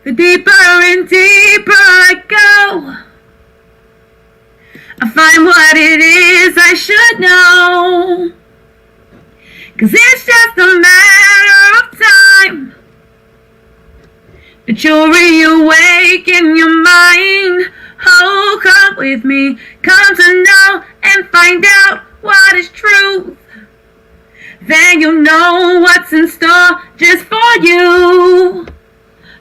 The deeper and deeper I go, I find what it is I should know. 'Cause it's just a matter of time that you'll reawaken your mind. Oh, come with me, come to know and find out what is truth. Then you'll know what's in store just for you.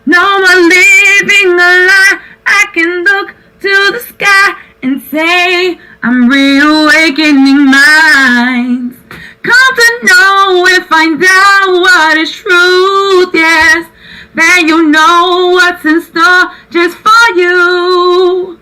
No more living a lie. I can look to the sky and say I'm reawakening minds. Come to know and find out what is truth, yes. Then you'll know what's in store just for you.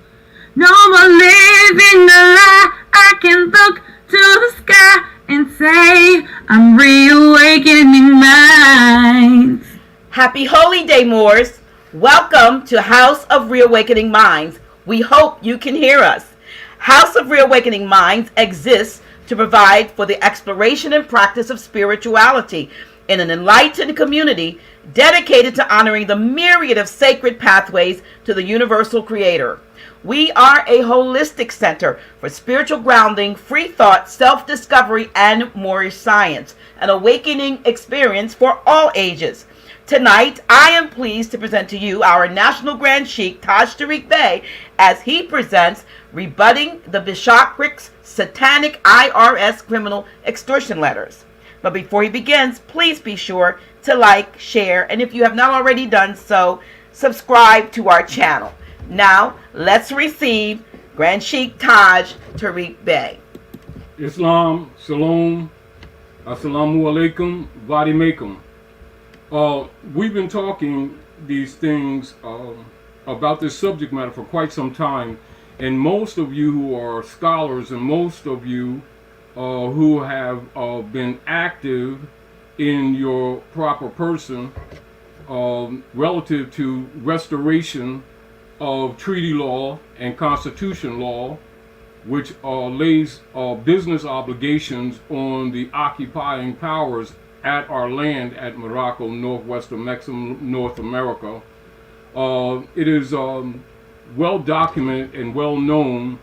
No more living a lie. I can look to the sky and say I'm reawakening minds. Happy Holy Day, Moors. Welcome to House of Reawakening Minds. We hope you can hear us. House of Reawakening Minds exists to provide for the exploration and practice of spirituality in an enlightened community dedicated to honoring the myriad of sacred pathways to the universal creator. We are a holistic center for spiritual grounding, free thought, self-discovery, and Moorish science, an awakening experience for all ages. Tonight, I am pleased to present to you our National Grand Sheik, Taj Tarik Bey, as he presents Rebutting the Bishopric's Satanic IRS Criminal Extortion Letters. But before he begins, please be sure to like, share, and if you have not already done so, subscribe to our channel. Now, let's receive Grand Sheik Taj Tarik Bey. Islam, Shalom, Assalamu Alaikum, Vadi Maikum. We've been talking these things about this subject matter for quite some time, and most of you who are scholars and most of you who have been active in your proper person relative to restoration of treaty law and constitution law, which lays business obligations on the occupying powers at our land at Morocco, northwestern Mexico, North America. It is well documented and well known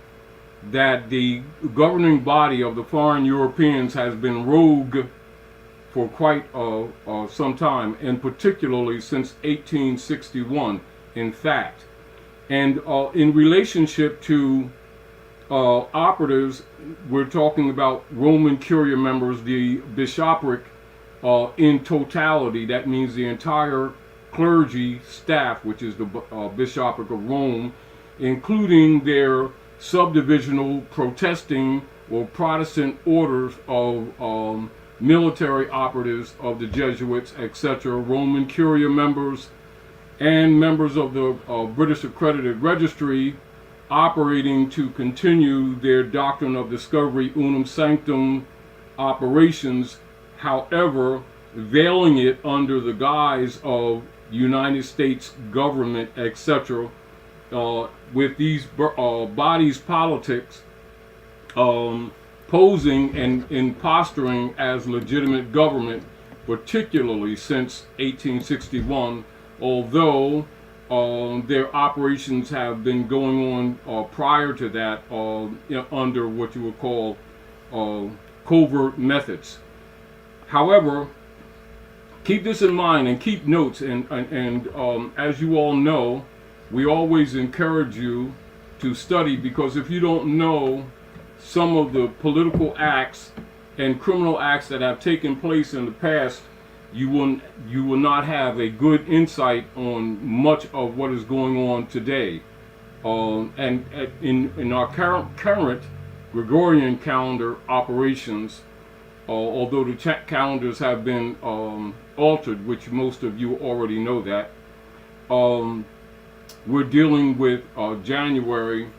that the governing body of the foreign Europeans has been rogue for quite some time, and particularly since 1861, in fact. And in relationship to operatives, we're talking about Roman Curia members, the Bishopric in totality. That means the entire clergy staff, which is the Bishopric of Rome, including their subdivisional protesting or Protestant orders of military operatives of the Jesuits, etc., Roman Curia members, and members of the British Accredited Registry operating to continue their doctrine of discovery, unum sanctum operations, however, veiling it under the guise of United States government, etc., with these bodies politics posing and posturing as legitimate government, particularly since 1861, although their operations have been going on prior to that under what you would call covert methods. However, keep this in mind and keep notes, and as you all know, we always encourage you to study, because if you don't know some of the political acts and criminal acts that have taken place in the past, you will not have a good insight on much of what is going on today. And in our current Gregorian calendar operations, although the calendars have been altered, which most of you already know that, we're dealing with January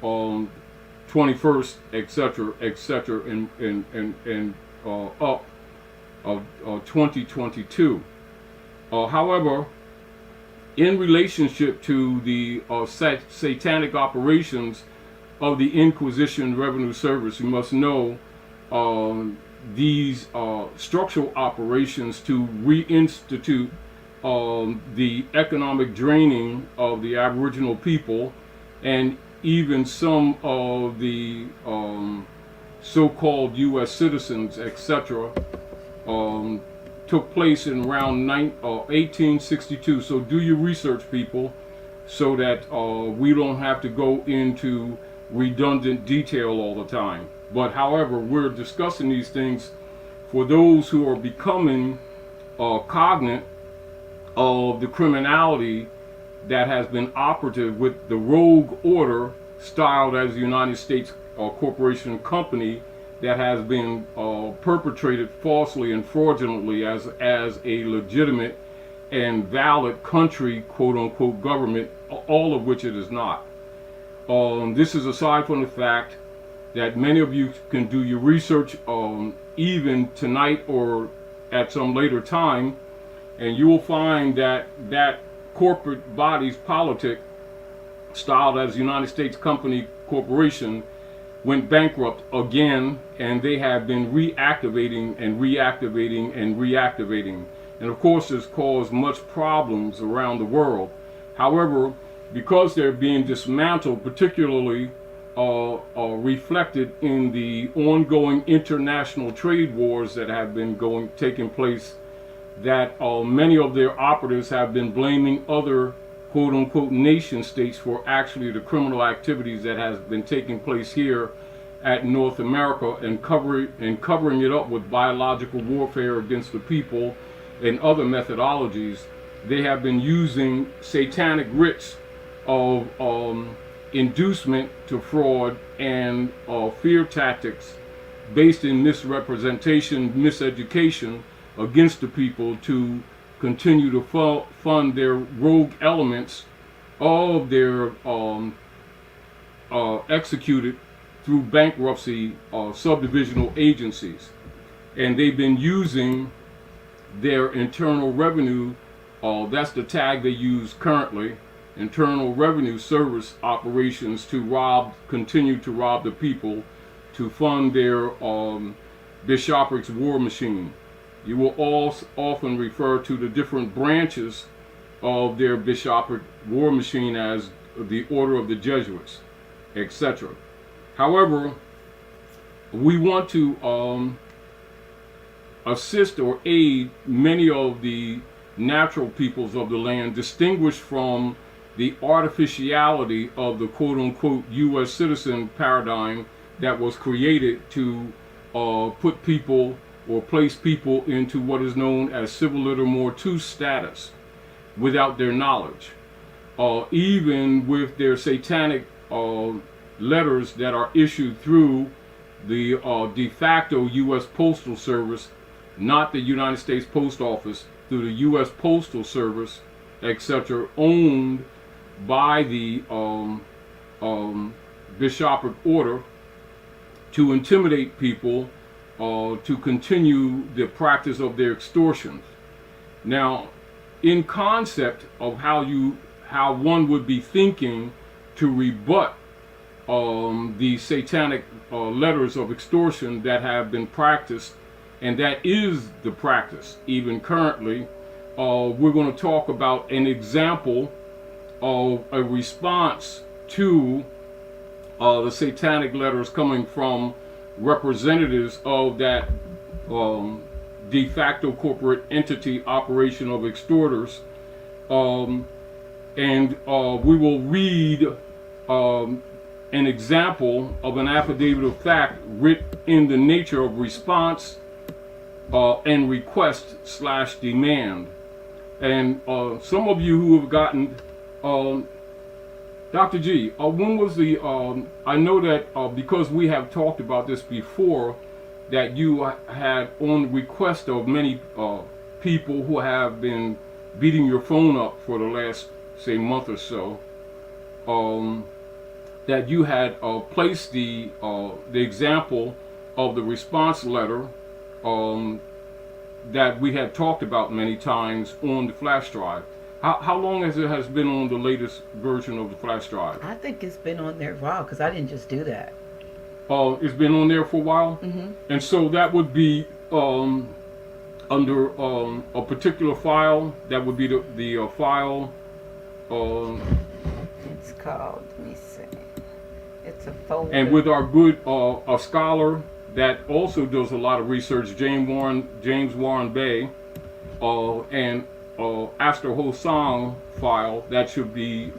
21st, etc., and up of 2022. However, in relationship to the satanic operations of the Inquisition Revenue Service, you must know these structural operations to reinstitute the economic draining of the Aboriginal people, and even some of the so-called U.S. citizens, etc., took place in around 1862. So do your research, people, so that we don't have to go into redundant detail all the time. But however, we're discussing these things for those who are becoming cognate of the criminality that has been operative with the rogue order styled as the United States Corporation Company that has been perpetrated falsely and fraudulently as a legitimate and valid country, quote unquote, government, all of which it is not. This is aside from the fact that many of you can do your research even tonight or at some later time, and you will find that that corporate body's politic, styled as United States Company Corporation, went bankrupt again, and they have been reactivating and reactivating and reactivating. And of course, it's caused much problems around the world. However, because they're being dismantled, particularly reflected in the ongoing international trade wars that have been taking place, that many of their operatives have been blaming other quote unquote nation states for actually the criminal activities that has been taking place here at North America, and covering it up with biological warfare against the people and other methodologies. They have been using satanic writs of inducement to fraud and fear tactics based in misrepresentation, miseducation against the people to continue to fund their rogue elements of their executed through bankruptcy subdivisional agencies. And they've been using their internal revenue, that's the tag they use currently, Internal Revenue Service operations, to continue to rob the people to fund their Bishopric's war machine. You will also often refer to the different branches of their Bishopric war machine as the Order of the Jesuits, etc. However, we want to assist or aid many of the natural peoples of the land, distinguished from the artificiality of the quote-unquote U.S. citizen paradigm that was created to put people or place people into what is known as civil litter 2 status without their knowledge. Even with their satanic letters that are issued through the de facto U.S. Postal Service, not the United States Post Office, through the U.S. Postal Service, etc., owned by the Bishopric Order, to intimidate people to continue the practice of their extortions. Now, in concept of how one would be thinking to rebut the satanic letters of extortion that have been practiced, and that is the practice even currently, we're going to talk about an example of a response to the satanic letters coming from representatives of that de facto corporate entity operation of extorters. And we will read an example of an affidavit of fact written in the nature of response and request / demand. And some of you who have gotten, Dr. G, when was the, I know that because we have talked about this before, that you had, on request of many people who have been beating your phone up for the last, say, month or so, that you had placed the example of the response letter that we had talked about many times on the flash drive. How long has it been on the latest version of the flash drive? I think it's been on there for a while, because I didn't just do that. It's been on there for a while? Mm-hmm. And so that would be a under a particular file. That would be the file. It's called, let me see. It's a folder. And with our good a scholar that also does a lot of research, James Warren Bey, and Aster Hosang file, that should be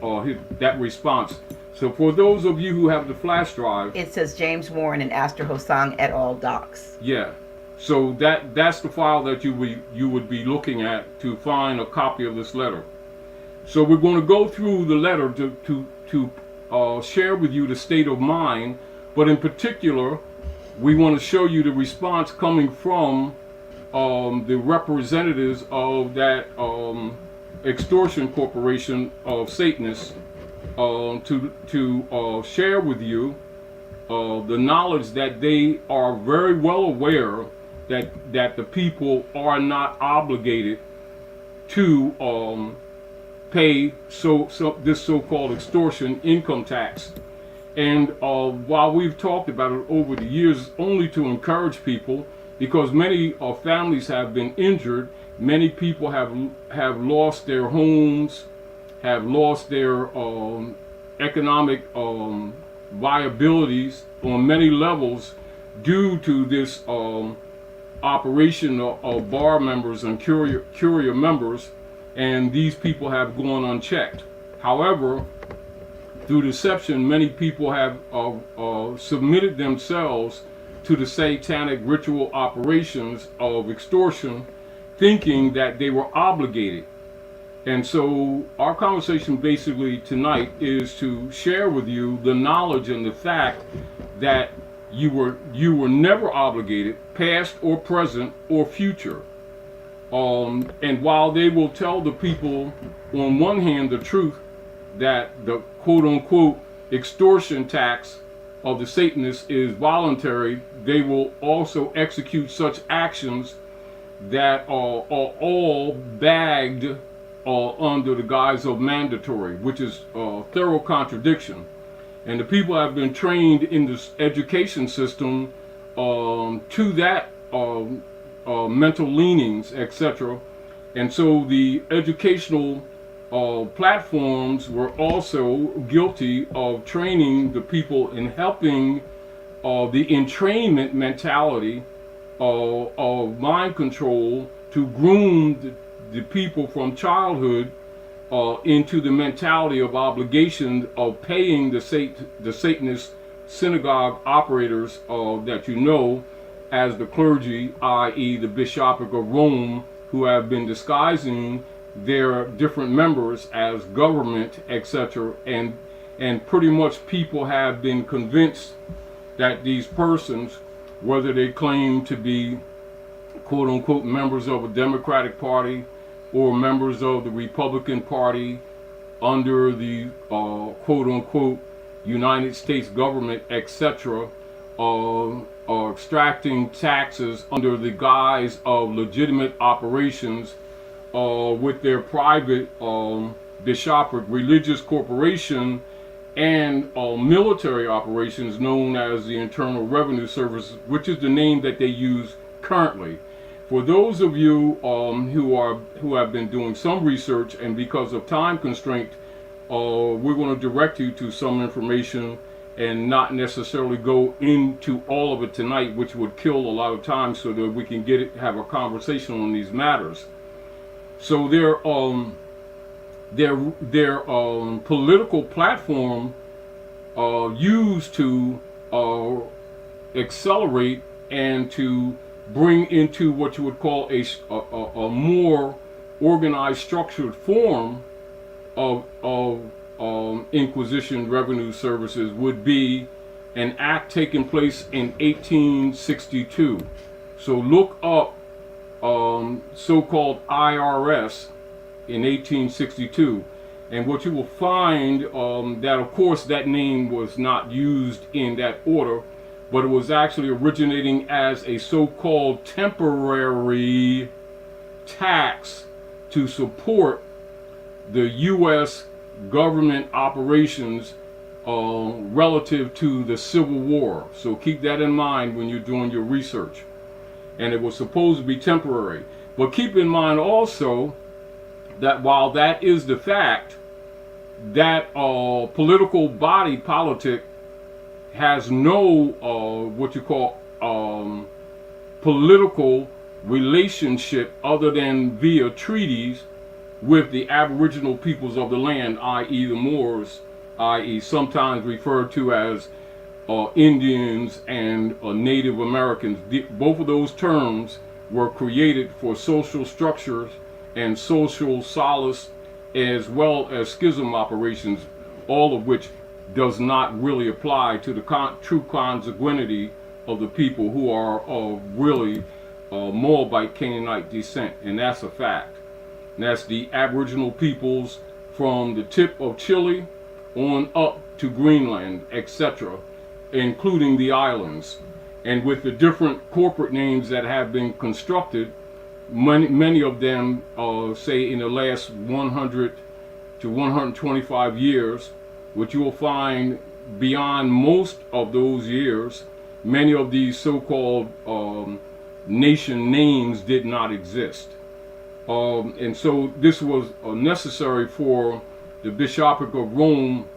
that response. So for those of you who have the flash drive, It says James Warren and Aster Hosang et al. Docs. yeah. So that's the file that you would be looking at to find a copy of this letter. So we're going to go through the letter to share with you the state of mind, but in particular, we want to show you the response coming from the representatives of that extortion corporation of Satanists to share with you the knowledge that they are very well aware that the people are not obligated to pay this so-called extortion income tax. And while we've talked about it over the years, only to encourage people, because many families have been injured, many people have lost their homes, have lost their economic viabilities on many levels due to this operation of bar members and courier members, and these people have gone unchecked. However, through deception, many people have submitted themselves to the satanic ritual operations of extortion, thinking that they were obligated. And so our conversation basically tonight is to share with you the knowledge and the fact that you were never obligated, past or present or future. And while they will tell the people on one hand the truth that the quote-unquote extortion tax of the Satanists is voluntary, they will also execute such actions that are all bagged under the guise of mandatory, which is a thorough contradiction. And the people have been trained in this education system to that mental leanings, etc. And so the educational platforms were also guilty of training the people in helping the entrainment mentality of mind control to groom the people from childhood into the mentality of obligation of paying the Satanist synagogue operators that you know as the clergy, i.e. the Bishopric of Rome, who have been disguising their different members as government, etc. And pretty much people have been convinced that these persons, whether they claim to be quote-unquote members of a Democratic Party or members of the Republican Party under the quote-unquote United States government, etc., are extracting taxes under the guise of legitimate operations with their private bishopric, religious corporation, and military operations known as the Internal Revenue Service, which is the name that they use currently. For those of you who have been doing some research, and because of time constraint, we're going to direct you to some information and not necessarily go into all of it tonight, which would kill a lot of time, so that we can have a conversation on these matters. So their political platform used to accelerate and to bring into what you would call a more organized, structured form of Inquisition revenue services would be an act taking place in 1862. So look up so-called IRS in 1862, and what you will find that of course that name was not used in that order, but it was actually originating as a so-called temporary tax to support the U.S. government operations relative to the Civil War. So keep that in mind when you're doing your research. And it was supposed to be temporary. But keep in mind also that while that is the fact, that political body politic has no what you call political relationship other than via treaties with the Aboriginal peoples of the land, i.e. the Moors, i.e. sometimes referred to as Indians and Native Americans. Both of those terms were created for social structures and social solace, as well as schism operations, all of which does not really apply to the true consanguinity of the people who are of really Moabite Canaanite descent, and that's a fact. And that's the Aboriginal peoples from the tip of Chile on up to Greenland, etc., including the islands. And with the different corporate names that have been constructed, many of them, say in the last 100 to 125 years, which you will find beyond most of those years, many of these so-called nation names did not exist. And so this was necessary for the Bishopric of Rome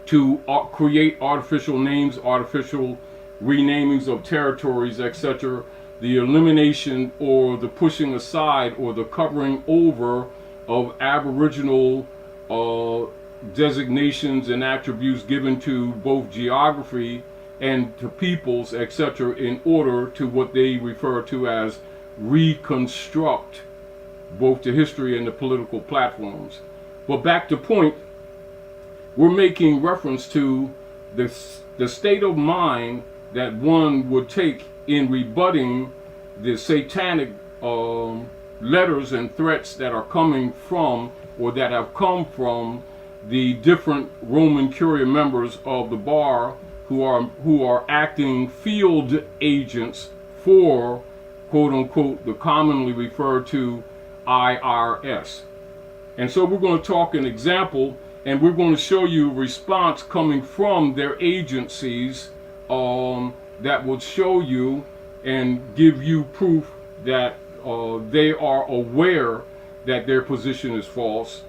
to create artificial names, artificial renamings of territories, etc., the elimination or the pushing aside or the covering over of Aboriginal designations and attributes given to both geography and to peoples, etc., in order to what they refer to as reconstruct both the history and the political platforms. But back to point, we're making reference to the state of mind that one would take in rebutting the satanic letters and threats that are coming from, or that have come from, the different Roman Curia members of the bar who are acting field agents for, quote unquote, the commonly referred to IRS. And so we're going to talk an example, and we're going to show you a response coming from their agencies that will show you and give you proof that they are aware that their position is false.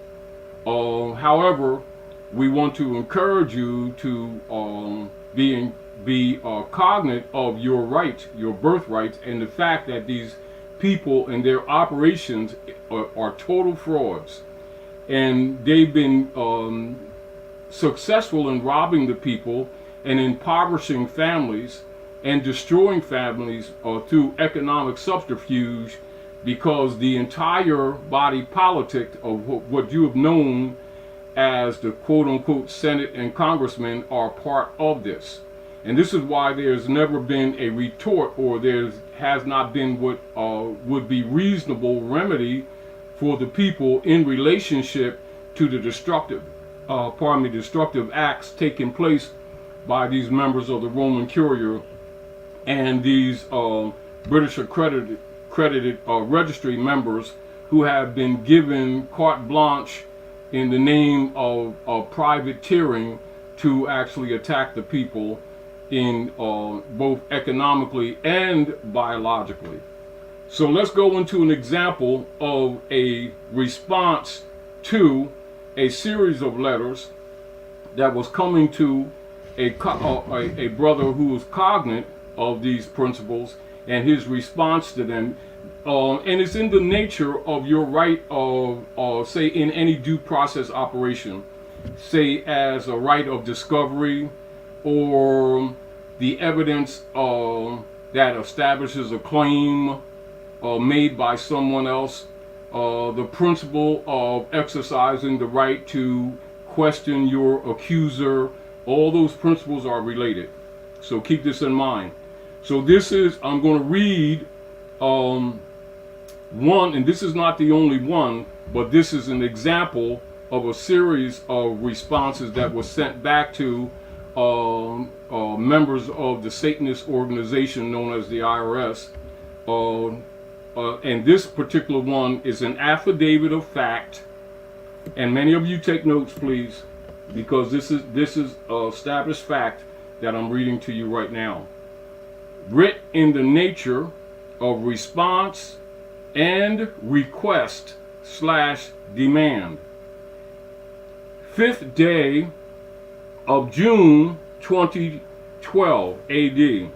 However, we want to encourage you to be cognizant of your rights, your birthrights, and the fact that these people and their operations are total frauds, and they've been successful in robbing the people and impoverishing families and destroying families through economic subterfuge, because the entire body politic of what you have known as the quote-unquote Senate and congressmen are part of this. And this is why there's never been a retort, or there has not been what would be reasonable remedy for the people in relationship to the destructive acts taking place by these members of the Roman Curia and these British accredited registry members who have been given carte blanche in the name of privateering to actually attack the people in both economically and biologically. So let's go into an example of a response to a series of letters that was coming to a brother who was cognate of these principles and his response to them. And it's in the nature of your right of, say, in any due process operation, say as a right of discovery, or the evidence that establishes a claim made by someone else, the principle of exercising the right to question your accuser. All those principles are related. So keep this in mind. So this is, I'm going to read one, and this is not the only one, but this is an example of a series of responses that were sent back to members of the Satanist organization known as the IRS. And this particular one is an affidavit of fact. And many of you take notes, please, because this is established fact that I'm reading to you right now. Writ in the nature of response and request/demand. 5th day of June 2012 AD.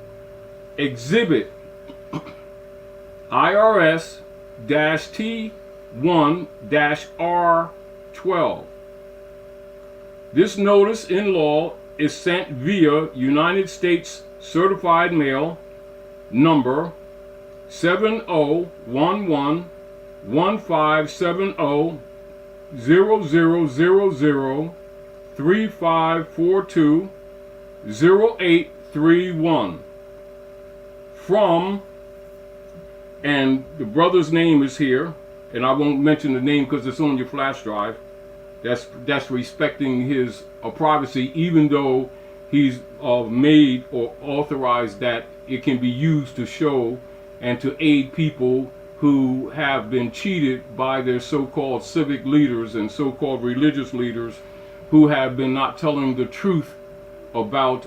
Exhibit IRS-T1-R12. This notice in law is sent via United States Certified Mail number 701115700035420831 from, and the brother's name is here, and I won't mention the name because it's on your flash drive. That's respecting his privacy, even though he's made or authorized that it can be used to show and to aid people who have been cheated by their so-called civic leaders and so-called religious leaders who have been not telling the truth about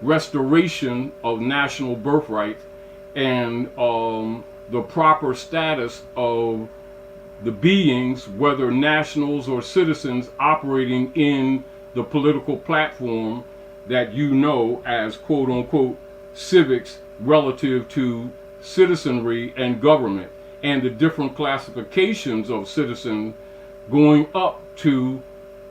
restoration of national birthright and the proper status of the beings, whether nationals or citizens, operating in the political platform that you know as quote-unquote civics relative to citizenry and government, and the different classifications of citizen going up to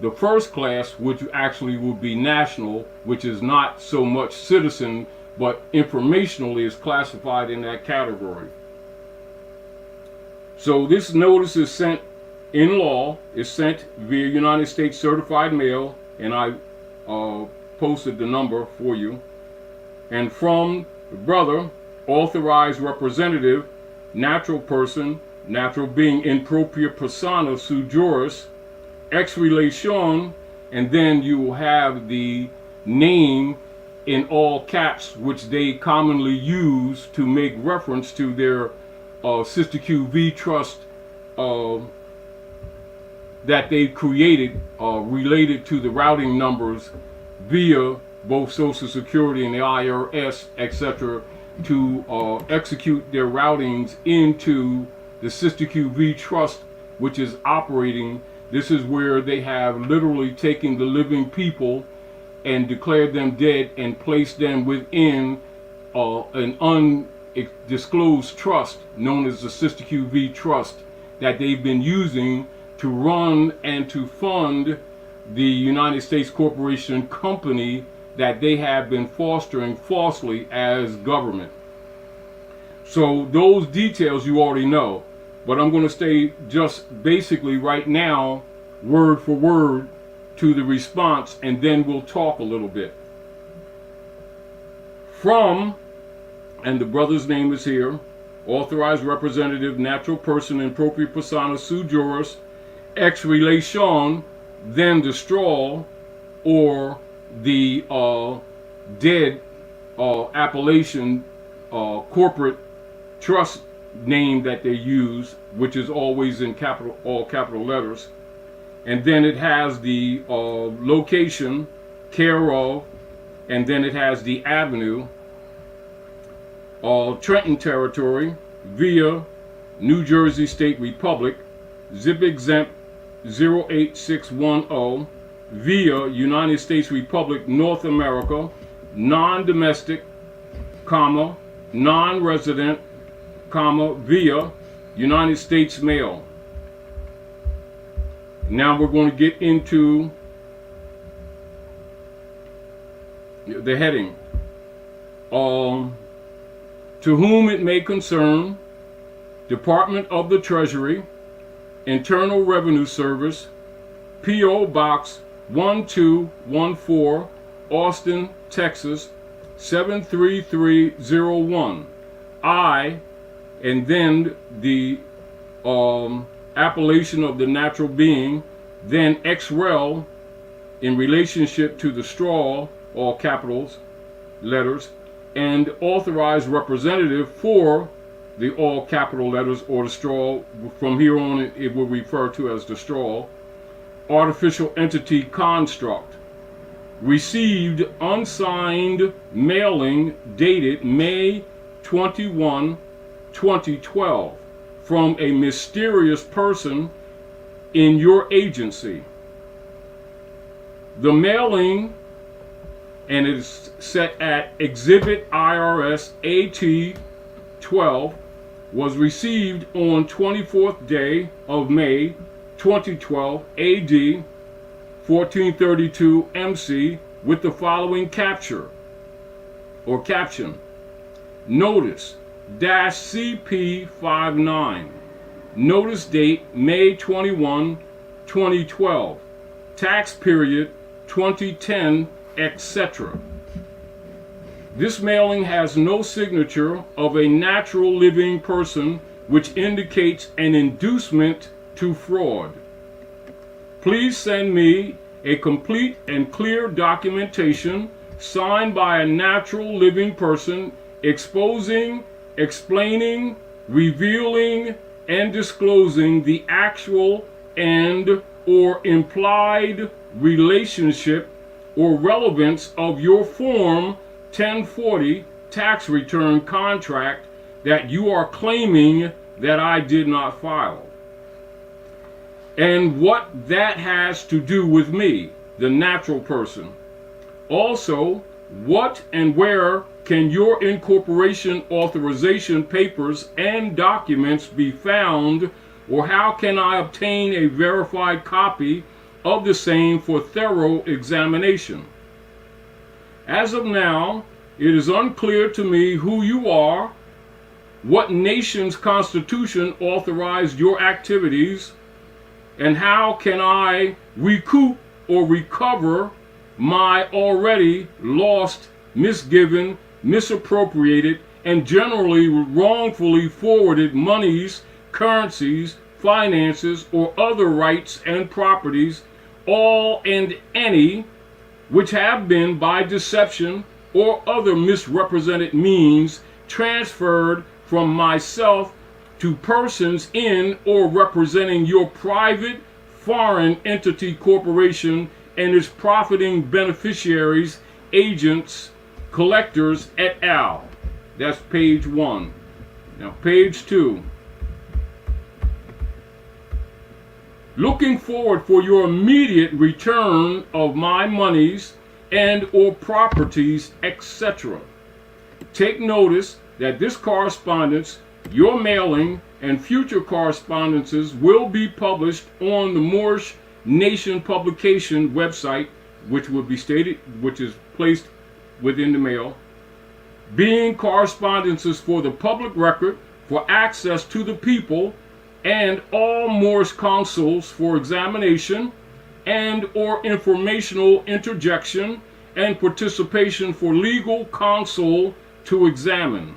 the first class, which actually would be national, which is not so much citizen, but informationally is classified in that category. So this notice is sent in law, is sent via United States Certified Mail, and I posted the number for you. And from the brother, authorized representative, natural person, natural being, in propria persona sui juris, ex relation, and then you will have the name in all caps, which they commonly use to make reference to their Sister QV trust that they created related to the routing numbers via both Social Security and the IRS, etc., to execute their routings into the Sister QV trust, which is operating. This is where they have literally taken the living people and declared them dead and placed them within an undisclosed trust known as the Sister QV trust that they've been using to run and to fund the United States corporation company that they have been fostering falsely as government. So those details you already know, but I'm going to stay just basically right now word for word to the response, and then we'll talk a little bit. From, and the brother's name is here, authorized representative, natural person, in propria persona sui juris, ex relation, then the straw or the dead appellation corporate trust name that they use, which is always in all capital letters. And then it has the location, care of, and then it has the avenue, Trenton Territory, via New Jersey State Republic, zip exempt 08610, via United States Republic, North America, non-domestic, comma, non-resident, comma, via United States mail. Now we're going to get into the heading. To whom it may concern, Department of the Treasury, Internal Revenue Service, P.O. Box 1214, Austin, Texas 73301. I, and then the appellation of the natural being, then XREL in relationship to the straw, all capitals, letters, and authorized representative for the all capital letters or the straw. From here on it will refer to as the straw. Artificial entity construct. Received unsigned mailing dated May 21, 2012 from a mysterious person in your agency. The mailing, and it is set at Exhibit IRS AT 12, was received on 24th day of May 2012 AD 1432 MC with the following capture or caption: Notice -CP59. Notice date May 21, 2012. Tax period 2010, etc. This mailing has no signature of a natural living person, which indicates an inducement to fraud. Please send me a complete and clear documentation signed by a natural living person exposing, explaining, revealing, and disclosing the actual and or implied relationship or relevance of your Form 1040 tax return contract that you are claiming that I did not file. And what that has to do with me, the natural person. Also, what and where can your incorporation authorization papers and documents be found, or how can I obtain a verified copy of the same for thorough examination? As of now, it is unclear to me who you are, what nation's constitution authorized your activities, and how can I recoup or recover my already lost, misgiven, misappropriated, and generally wrongfully forwarded monies, currencies, finances, or other rights and properties, all and any, which have been by deception or other misrepresented means transferred from myself to persons in or representing your private foreign entity corporation and its profiting beneficiaries, agents, collectors, et al. That's page 1. Now page 2. Looking forward for your immediate return of my monies and or properties, etc. Take notice that this correspondence, your mailing, and future correspondences will be published on the Moorish Nation publication website, which will be stated, which is placed within the mail, being correspondences for the public record for access to the people and all Moorish consuls for examination and or informational interjection and participation for legal counsel to examine.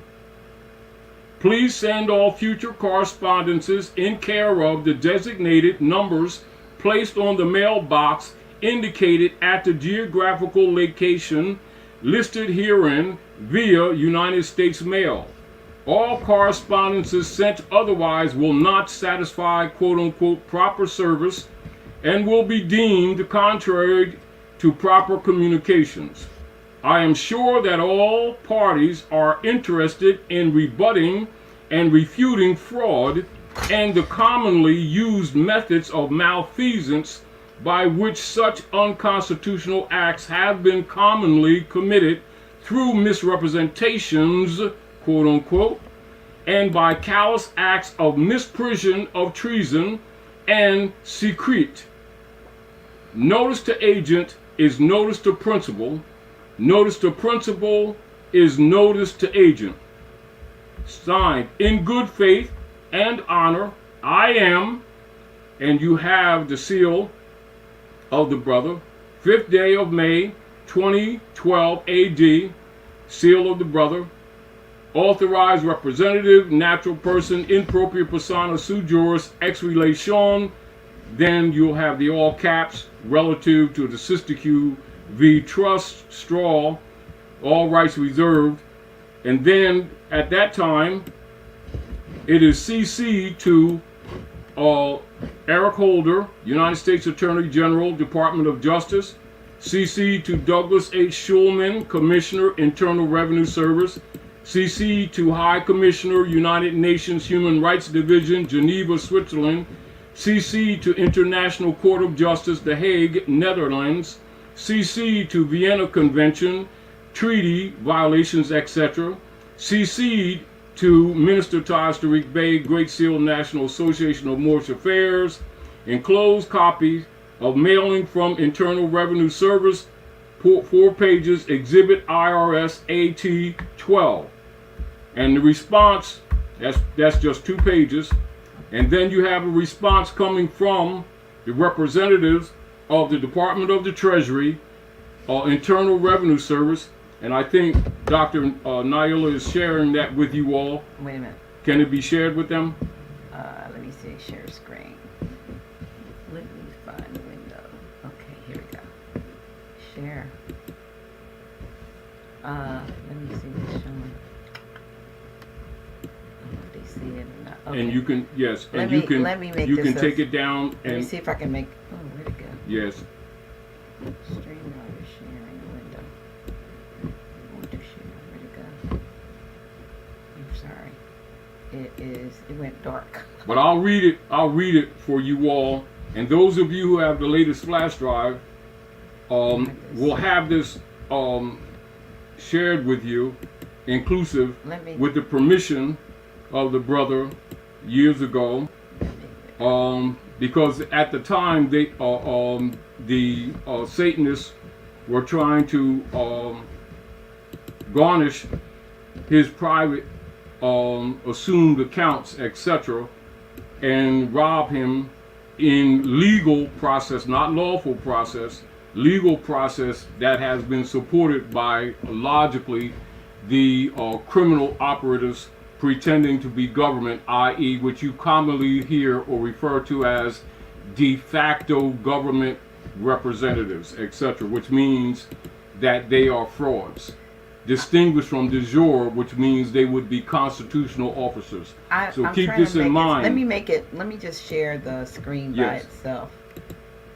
Please send all future correspondences in care of the designated numbers placed on the mailbox indicated at the geographical location listed herein via United States Mail. All correspondences sent otherwise will not satisfy quote-unquote proper service and will be deemed contrary to proper communications. I am sure that all parties are interested in rebutting and refuting fraud and the commonly used methods of malfeasance by which such unconstitutional acts have been commonly committed through misrepresentations, quote unquote, and by callous acts of misprision of treason and secret. Notice to agent is notice to principal. Notice to principal is notice to agent. Signed in good faith and honor, I am, and you have the seal of the brother, 5th day of May, 2012 AD, seal of the brother, authorized representative, natural person, in propria persona sui juris ex relation. Then you'll have the all caps relative to the Sister Q v. Trust, straw, all rights reserved. And then at that time, it is CC to Eric Holder, United States Attorney General, Department of Justice. CC to Douglas H. Schulman, Commissioner, Internal Revenue Service. CC to High Commissioner, United Nations Human Rights Division, Geneva, Switzerland. CC to International Court of Justice, The Hague, Netherlands. CC to Vienna Convention, treaty violations, etc. CC to Minister Taj Tarik Bey, Great Seal National Association of Moorish Affairs. Enclosed copies of mailing from Internal Revenue Service, 4 pages, Exhibit IRS AT 12. And the response, that's just 2 pages. And then you have a response coming from the representatives of the Department of the Treasury, Internal Revenue Service, and I think Dr. Naila is sharing that with you all. Wait a minute. Can it be shared with them? Let me see. Share screen. Let me find the window. Okay, here we go. Share. Let me see what's showing. If they see it or not. Okay. And you can, yes, and let me make you this can take it down Let me and see if I can make. Oh, where'd it go? yes. Streamliner sharing window. I want to share. Where'd it go? I'm sorry. It went dark. But I'll read it for you all. And those of you who have the latest flash drive, will have this shared with you, inclusive, with the permission of the brother years ago. Because at the time they the Satanists were trying to garnish his private assumed accounts, etc., and rob him in legal process, not lawful process, legal process that has been supported by, logically, the criminal operatives pretending to be government, i.e. what you commonly hear or refer to as de facto government representatives, etc., which means that they are frauds. Distinguished from de jure, which means they would be constitutional officers. So keep this in mind. Let me make it, let me just share the screen by itself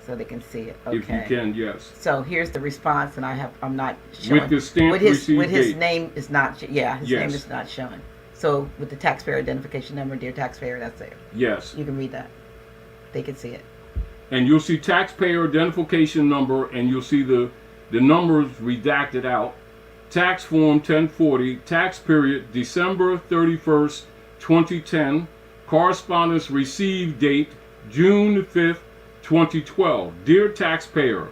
so they can see it. Okay. If you can, yes. So here's the response, and I'm not showing. With the stamp receipt with his date. name is not, his name is not showing. So with the taxpayer identification number, dear taxpayer, that's there. Yes. You can read that. They can see it. And you'll see taxpayer identification number, and you'll see the numbers redacted out. Tax form 1040, tax period December 31st, 2010. Correspondence received date June 5th, 2012. Dear taxpayer,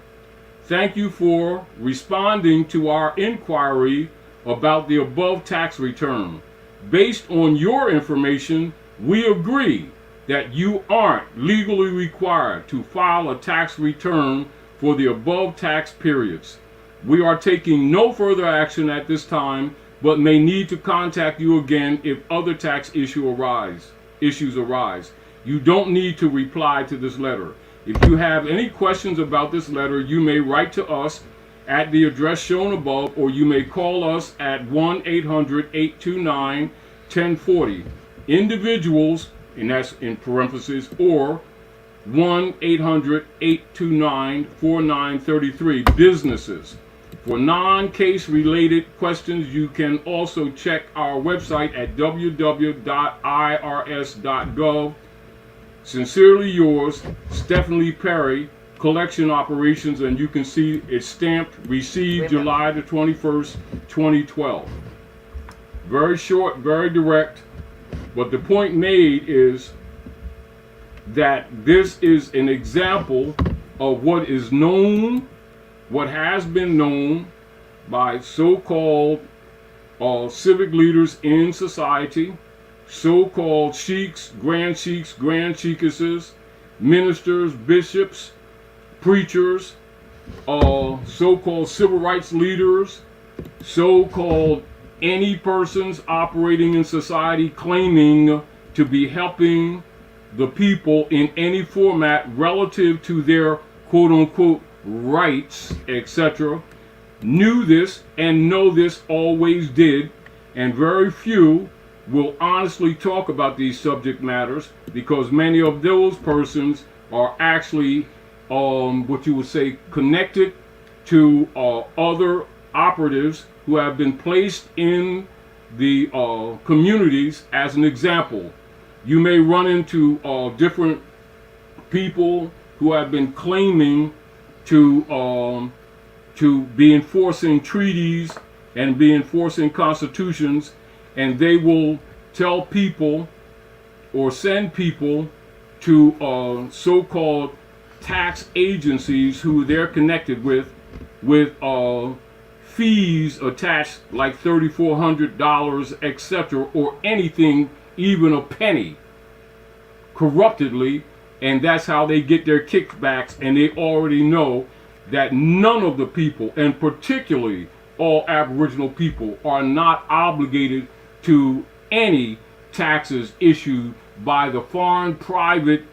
thank you for responding to our inquiry about the above tax return. Based on your information, we agree that you aren't legally required to file a tax return for the above tax periods. We are taking no further action at this time, but may need to contact you again if other tax issues arise. You don't need to reply to this letter. If you have any questions about this letter, you may write to us at the address shown above, or you may call us at 1-800-829-1040. Individuals, and that's in parentheses, or 1-800-829-4933. Businesses. For non-case related questions, you can also check our website at www.irs.gov. Sincerely yours, Stephanie Perry, Collection Operations, and you can see it's stamped, received July the 21st, 2012. Very short, very direct, but the point made is that this is an example of what is known, what has been known by so-called civic leaders in society, so-called sheiks, grand sheikesses, ministers, bishops, preachers, so-called civil rights leaders, so-called any persons operating in society claiming to be helping the people in any format relative to their quote-unquote rights, etc., knew this and know this, always did, and very few will honestly talk about these subject matters because many of those persons are actually what you would say connected to other operatives who have been placed in the communities. As an example, you may run into different people who have been claiming to be enforcing treaties and be enforcing constitutions, and they will tell people or send people to so-called tax agencies who they're connected with fees attached like $3,400, etc., or anything, even a penny, corruptedly, and that's how they get their kickbacks. And they already know that none of the people, and particularly all Aboriginal people, are not obligated to any taxes issued by the foreign private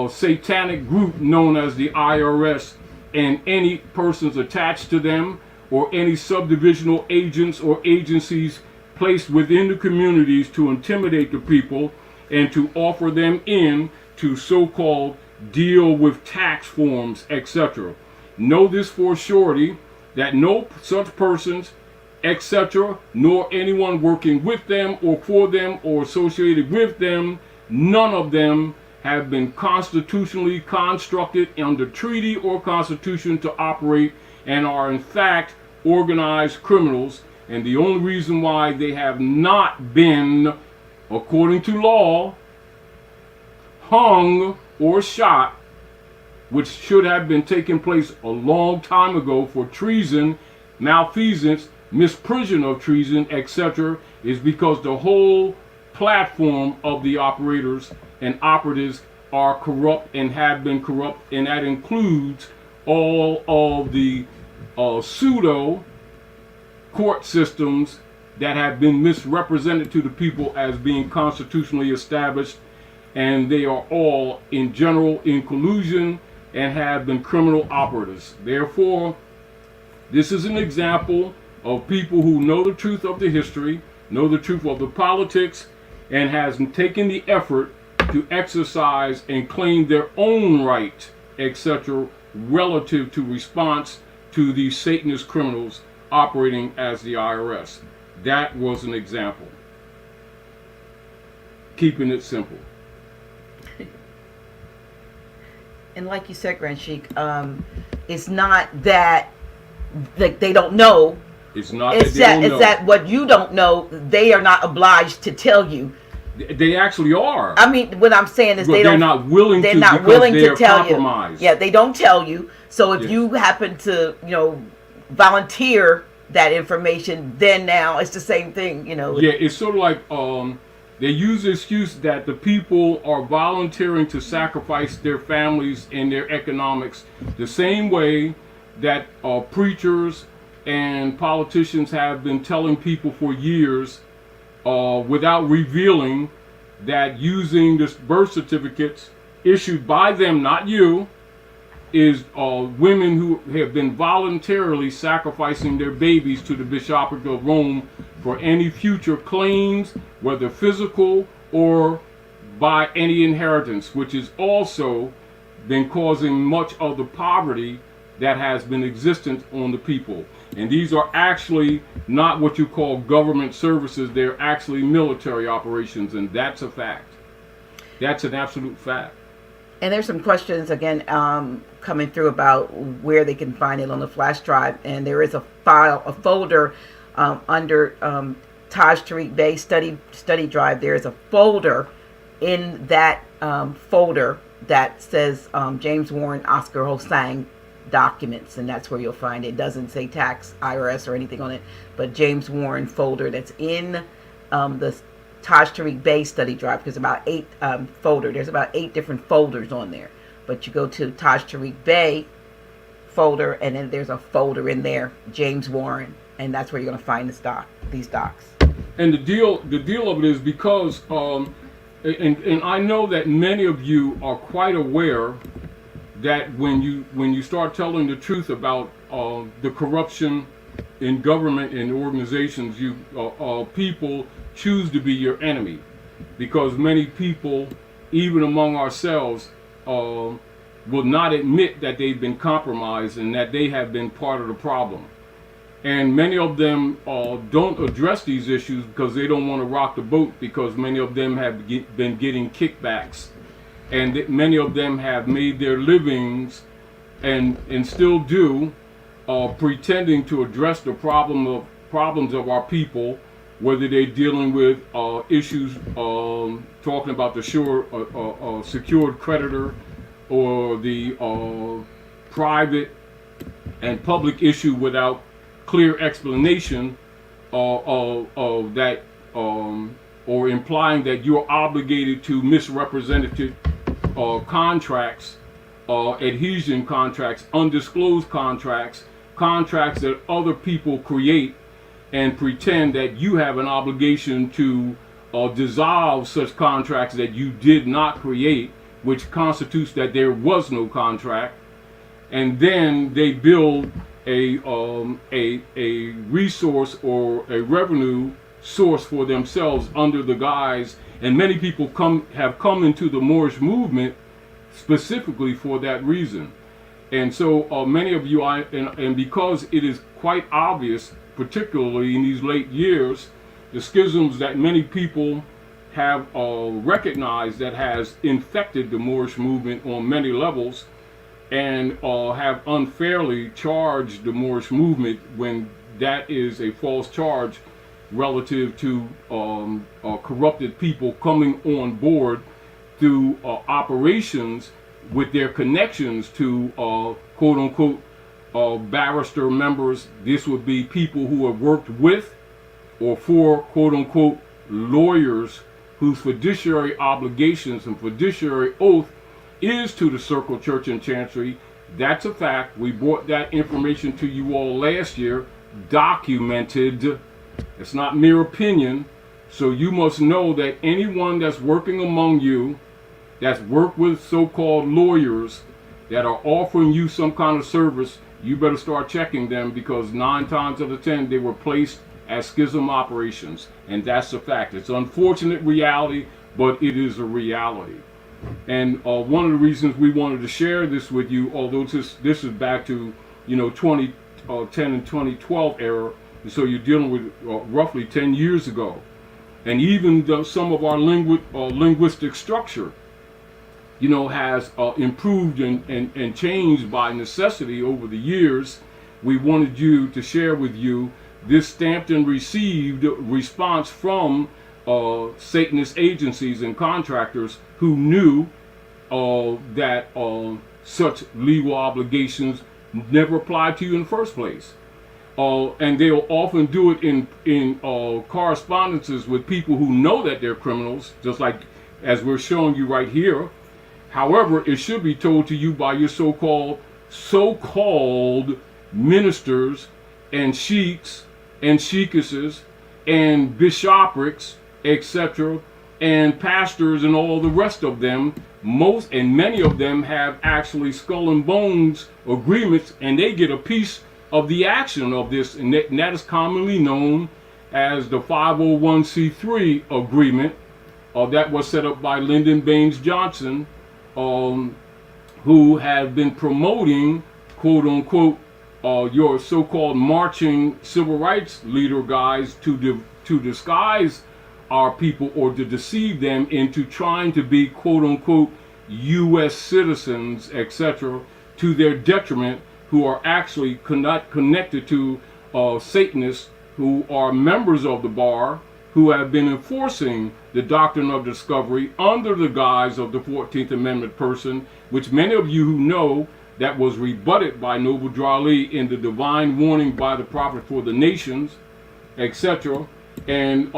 satanic group known as the IRS, and any persons attached to them, or any subdivisional agents or agencies placed within the communities to intimidate the people and to offer them in to so-called deal with tax forms, etc. Know this for surety, that no such persons, etc., nor anyone working with them or for them or associated with them, none of them have been constitutionally constructed under treaty or constitution to operate, and are in fact organized criminals. And the only reason why they have not been, according to law, hung or shot, which should have been taking place a long time ago for treason, malfeasance, misprision of treason, etc., is because the whole platform of the operators and operatives are corrupt and have been corrupt, and that includes all of the pseudo court systems that have been misrepresented to the people as being constitutionally established, and they are all in general in collusion and have been criminal operatives. Therefore, this is an example of people who know the truth of the history, know the truth of the politics, and has taken the effort to exercise and claim their own right, etc., relative to response to these Satanist criminals operating as the IRS. That was an example. Keeping it simple. And like you said, Grand Sheik, it's not that like they don't know. It's not it's that they don't know. It's that what you don't know, they are not obliged to tell you. They actually are. I mean, what I'm saying is they're not willing they're to not because willing they to are tell compromised. you. Yeah, they don't tell you. So if Yes. you happen to, volunteer that information, then now it's the same thing, Yeah, it's sort of like they use the excuse that the people are volunteering to sacrifice their families and their economics the same way that preachers and politicians have been telling people for years, without revealing that using the birth certificates issued by them, not you, is women who have been voluntarily sacrificing their babies to the Bishopric of Rome for any future claims, whether physical or by any inheritance, which has also been causing much of the poverty that has been existent on the people. And these are actually not what you call government services, they're actually military operations, and that's a fact. That's an absolute fact. And there's some questions again coming through about where they can find it on the flash drive. And there is a folder under Taj Tarik Bey study drive. There is a folder in that folder that says James Warren Oscar Hosang documents, and that's where you'll find it. It doesn't say tax IRS or anything on it, but James Warren folder that's in the Taj Tarik Bey study drive, because about 8 there's about 8 different folders on there. But you go to Taj Tarik Bey folder, and then there's a folder in there, James Warren, and that's where you're going to find these docs. And the deal of it is because, and I know that many of you are quite aware that when you start telling the truth about the corruption in government and organizations, people choose to be your enemy, because many people, even among ourselves, will not admit that they've been compromised and that they have been part of the problem. And many of them don't address these issues because they don't want to rock the boat, because many of them have been getting kickbacks, and many of them have made their livings and still do, pretending to address the problems of our people, whether they're dealing with issues, talking about the secured creditor, or the private and public issue without clear explanation of that, or implying that you're obligated to misrepresented contracts, adhesion contracts, undisclosed contracts, contracts that other people create and pretend that you have an obligation to dissolve such contracts that you did not create, which constitutes that there was no contract. And then they build a resource or a revenue source for themselves under the guise, and many people have come into the Moorish movement specifically for that reason. And so many of you, and because it is quite obvious, particularly in these late years, the schisms that many people have recognized that has infected the Moorish movement on many levels, and have unfairly charged the Moorish movement when that is a false charge relative to corrupted people coming on board through operations with their connections to quote unquote barrister members. This would be people who have worked with or for quote unquote lawyers whose fiduciary obligations and fiduciary oath is to the Circle Church and Chancery. That's a fact. We brought that information to you all last year, documented. It's not mere opinion. So you must know that anyone that's working among you, that's worked with so-called lawyers that are offering you some kind of service, you better start checking them, because 9 times out of 10 they were placed as schism operations, and that's a fact. It's an unfortunate reality, but it is a reality. And one of the reasons we wanted to share this with you, although this is back to 2010 and 2012 era, so you're dealing with roughly 10 years ago, and even some of our linguistic structure, has improved and changed by necessity over the years. We wanted you to share with you this stamped and received response from Satanist agencies and contractors who knew that such legal obligations never applied to you in the first place. And they'll often do it in correspondences with people who know that they're criminals, just like as we're showing you right here. However, it should be told to you by your so-called ministers and sheiks and sheikesses and bishoprics, etc., and pastors and all the rest of them. Most and many of them have actually skull and bones agreements, and they get a piece of the action of this, and that is commonly known as the 501c3 agreement that was set up by Lyndon Baines Johnson, who have been promoting, quote unquote, your so-called marching civil rights leader guys to disguise our people or to deceive them into trying to be, quote unquote, U.S. citizens, etc., to their detriment, who are actually connected to Satanists who are members of the bar, who have been enforcing the doctrine of discovery under the guise of the 14th Amendment person, which many of you who know that was rebutted by Noble Drali in the divine warning by the prophet for the nations, etc. And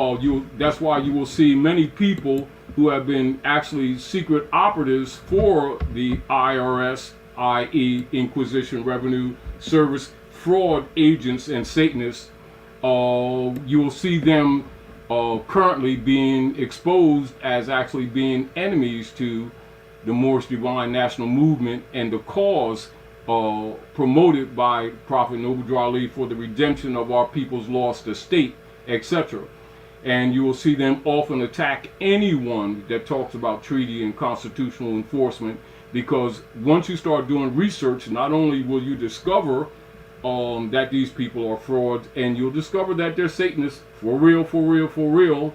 that's why you will see many people who have been actually secret operatives for the IRS, i.e. Inquisition, Revenue Service, fraud agents and Satanists. You will see them currently being exposed as actually being enemies to the Moorish Divine National Movement and the cause promoted by Prophet Noble Drali for the redemption of our people's lost estate, etc. And you will see them often attack anyone that talks about treaty and constitutional enforcement, because once you start doing research, not only will you discover that these people are frauds, and you'll discover that they're Satanists for real, for real, for real.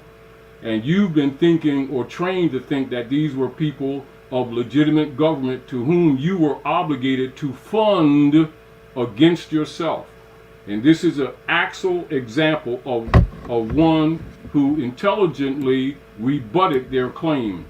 And you've been thinking or trained to think that these were people of legitimate government to whom you were obligated to fund against yourself. And this is an actual example of one who intelligently rebutted their claim.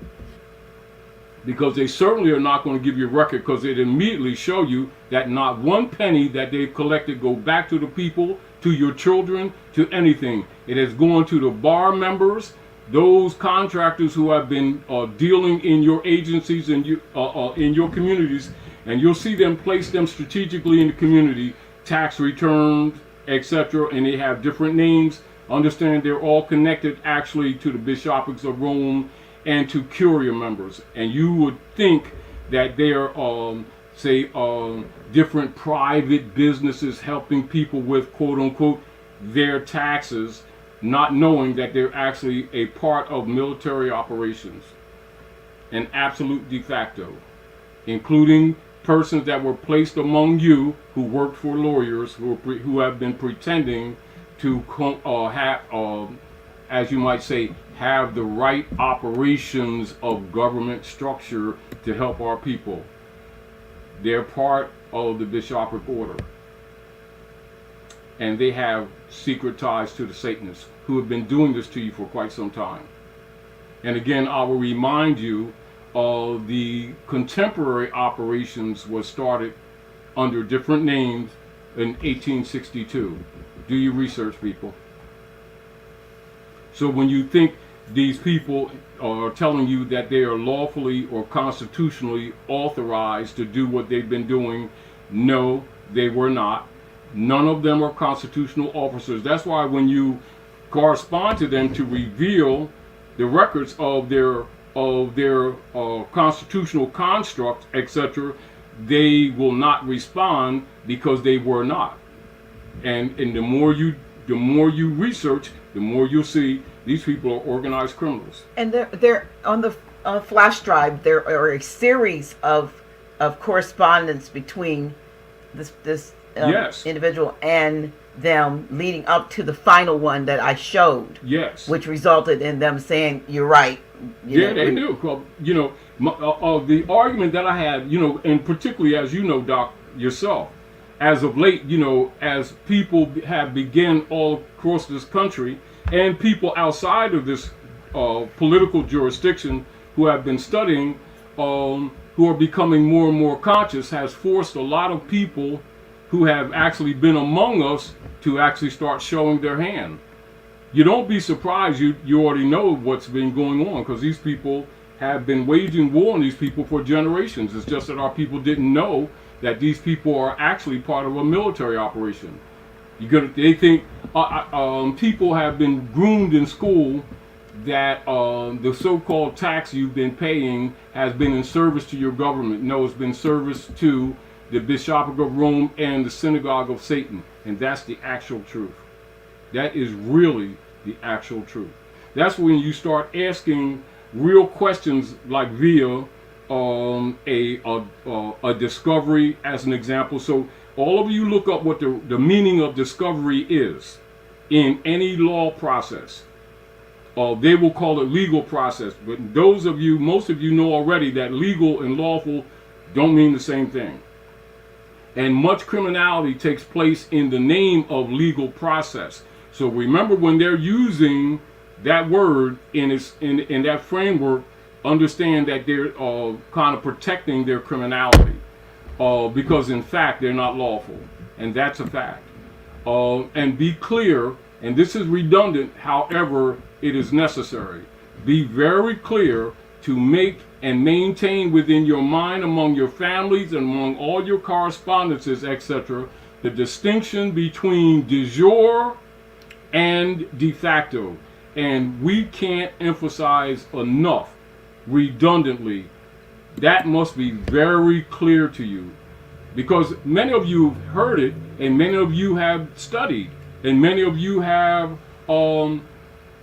Because they certainly are not going to give you a record, because it immediately show you that not one penny that they've collected go back to the people, to your children, to anything. It has gone to the bar members, those contractors who have been dealing in your agencies and in your communities, and you'll see them place them strategically in the community, tax returns, etc., and they have different names. Understand they're all connected actually to the Bishoprics of Rome and to Curia members. And you would think that they are, different private businesses helping people with, quote unquote, their taxes, not knowing that they're actually a part of military operations, an absolute de facto, including persons that were placed among you who worked for lawyers who have been pretending to as you might say, have the right operations of government structure to help our people. They're part of the Bishopric order, and they have secret ties to the Satanists who have been doing this to you for quite some time. And again, I will remind you, the contemporary operations was started under different names in 1862. Do your research, people. So when you think these people are telling you that they are lawfully or constitutionally authorized to do what they've been doing, no, they were not. None of them are constitutional officers. That's why when you correspond to them to reveal the records of their constitutional constructs, etc., they will not respond because they were not. And the more you research, the more you'll see these people are organized criminals. And they're on the flash drive. There are a series of correspondence between this yes. individual and them, leading up to the final one that I showed. Yes. Which resulted in them saying, "You're right." They knew. The argument that I had, and particularly as you know, Doc, yourself, as of late, as people have begun all across this country, and people outside of this political jurisdiction who have been studying, who are becoming more and more conscious, has forced a lot of people who have actually been among us to actually start showing their hand. You don't be surprised, you already know what's been going on, because these people have been waging war on these people for generations. It's just that our people didn't know that these people are actually part of a military operation. They think people have been groomed in school that the so-called tax you've been paying has been in service to your government. No, it's been service to the Bishopric of Rome and the Synagogue of Satan. And that's the actual truth. That is really the actual truth. That's when you start asking real questions, like via a discovery as an example. So all of you look up what the meaning of discovery is in any law process. They will call it legal process, but most of you know already that legal and lawful don't mean the same thing. And much criminality takes place in the name of legal process. So remember, when they're using that word in that framework, understand that they're kind of protecting their criminality, because in fact they're not lawful, and that's a fact. And be clear, and this is redundant, however it is necessary. Be very clear to make and maintain within your mind, among your families and among all your correspondences, etc., the distinction between de jure and de facto. And we can't emphasize enough, redundantly, that must be very clear to you, because many of you have heard it, and many of you have studied, and many of you have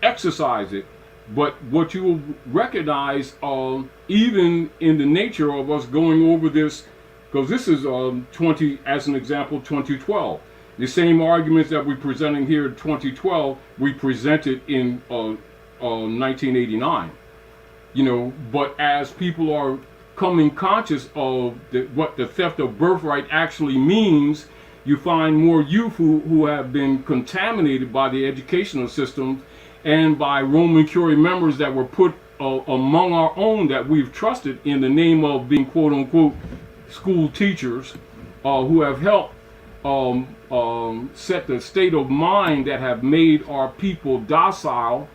exercised it. But what you will recognize, even in the nature of us going over this Because this is 20, as an example, 2012. The same arguments that we're presenting here in 2012, we presented in 1989. You know, but as people are coming conscious of what the theft of birthright actually means, you find more youth who have been contaminated by the educational system and by Roman Curie members that were put among our own that we've trusted in the name of being quote unquote school teachers, who have helped set the state of mind that have made our people docile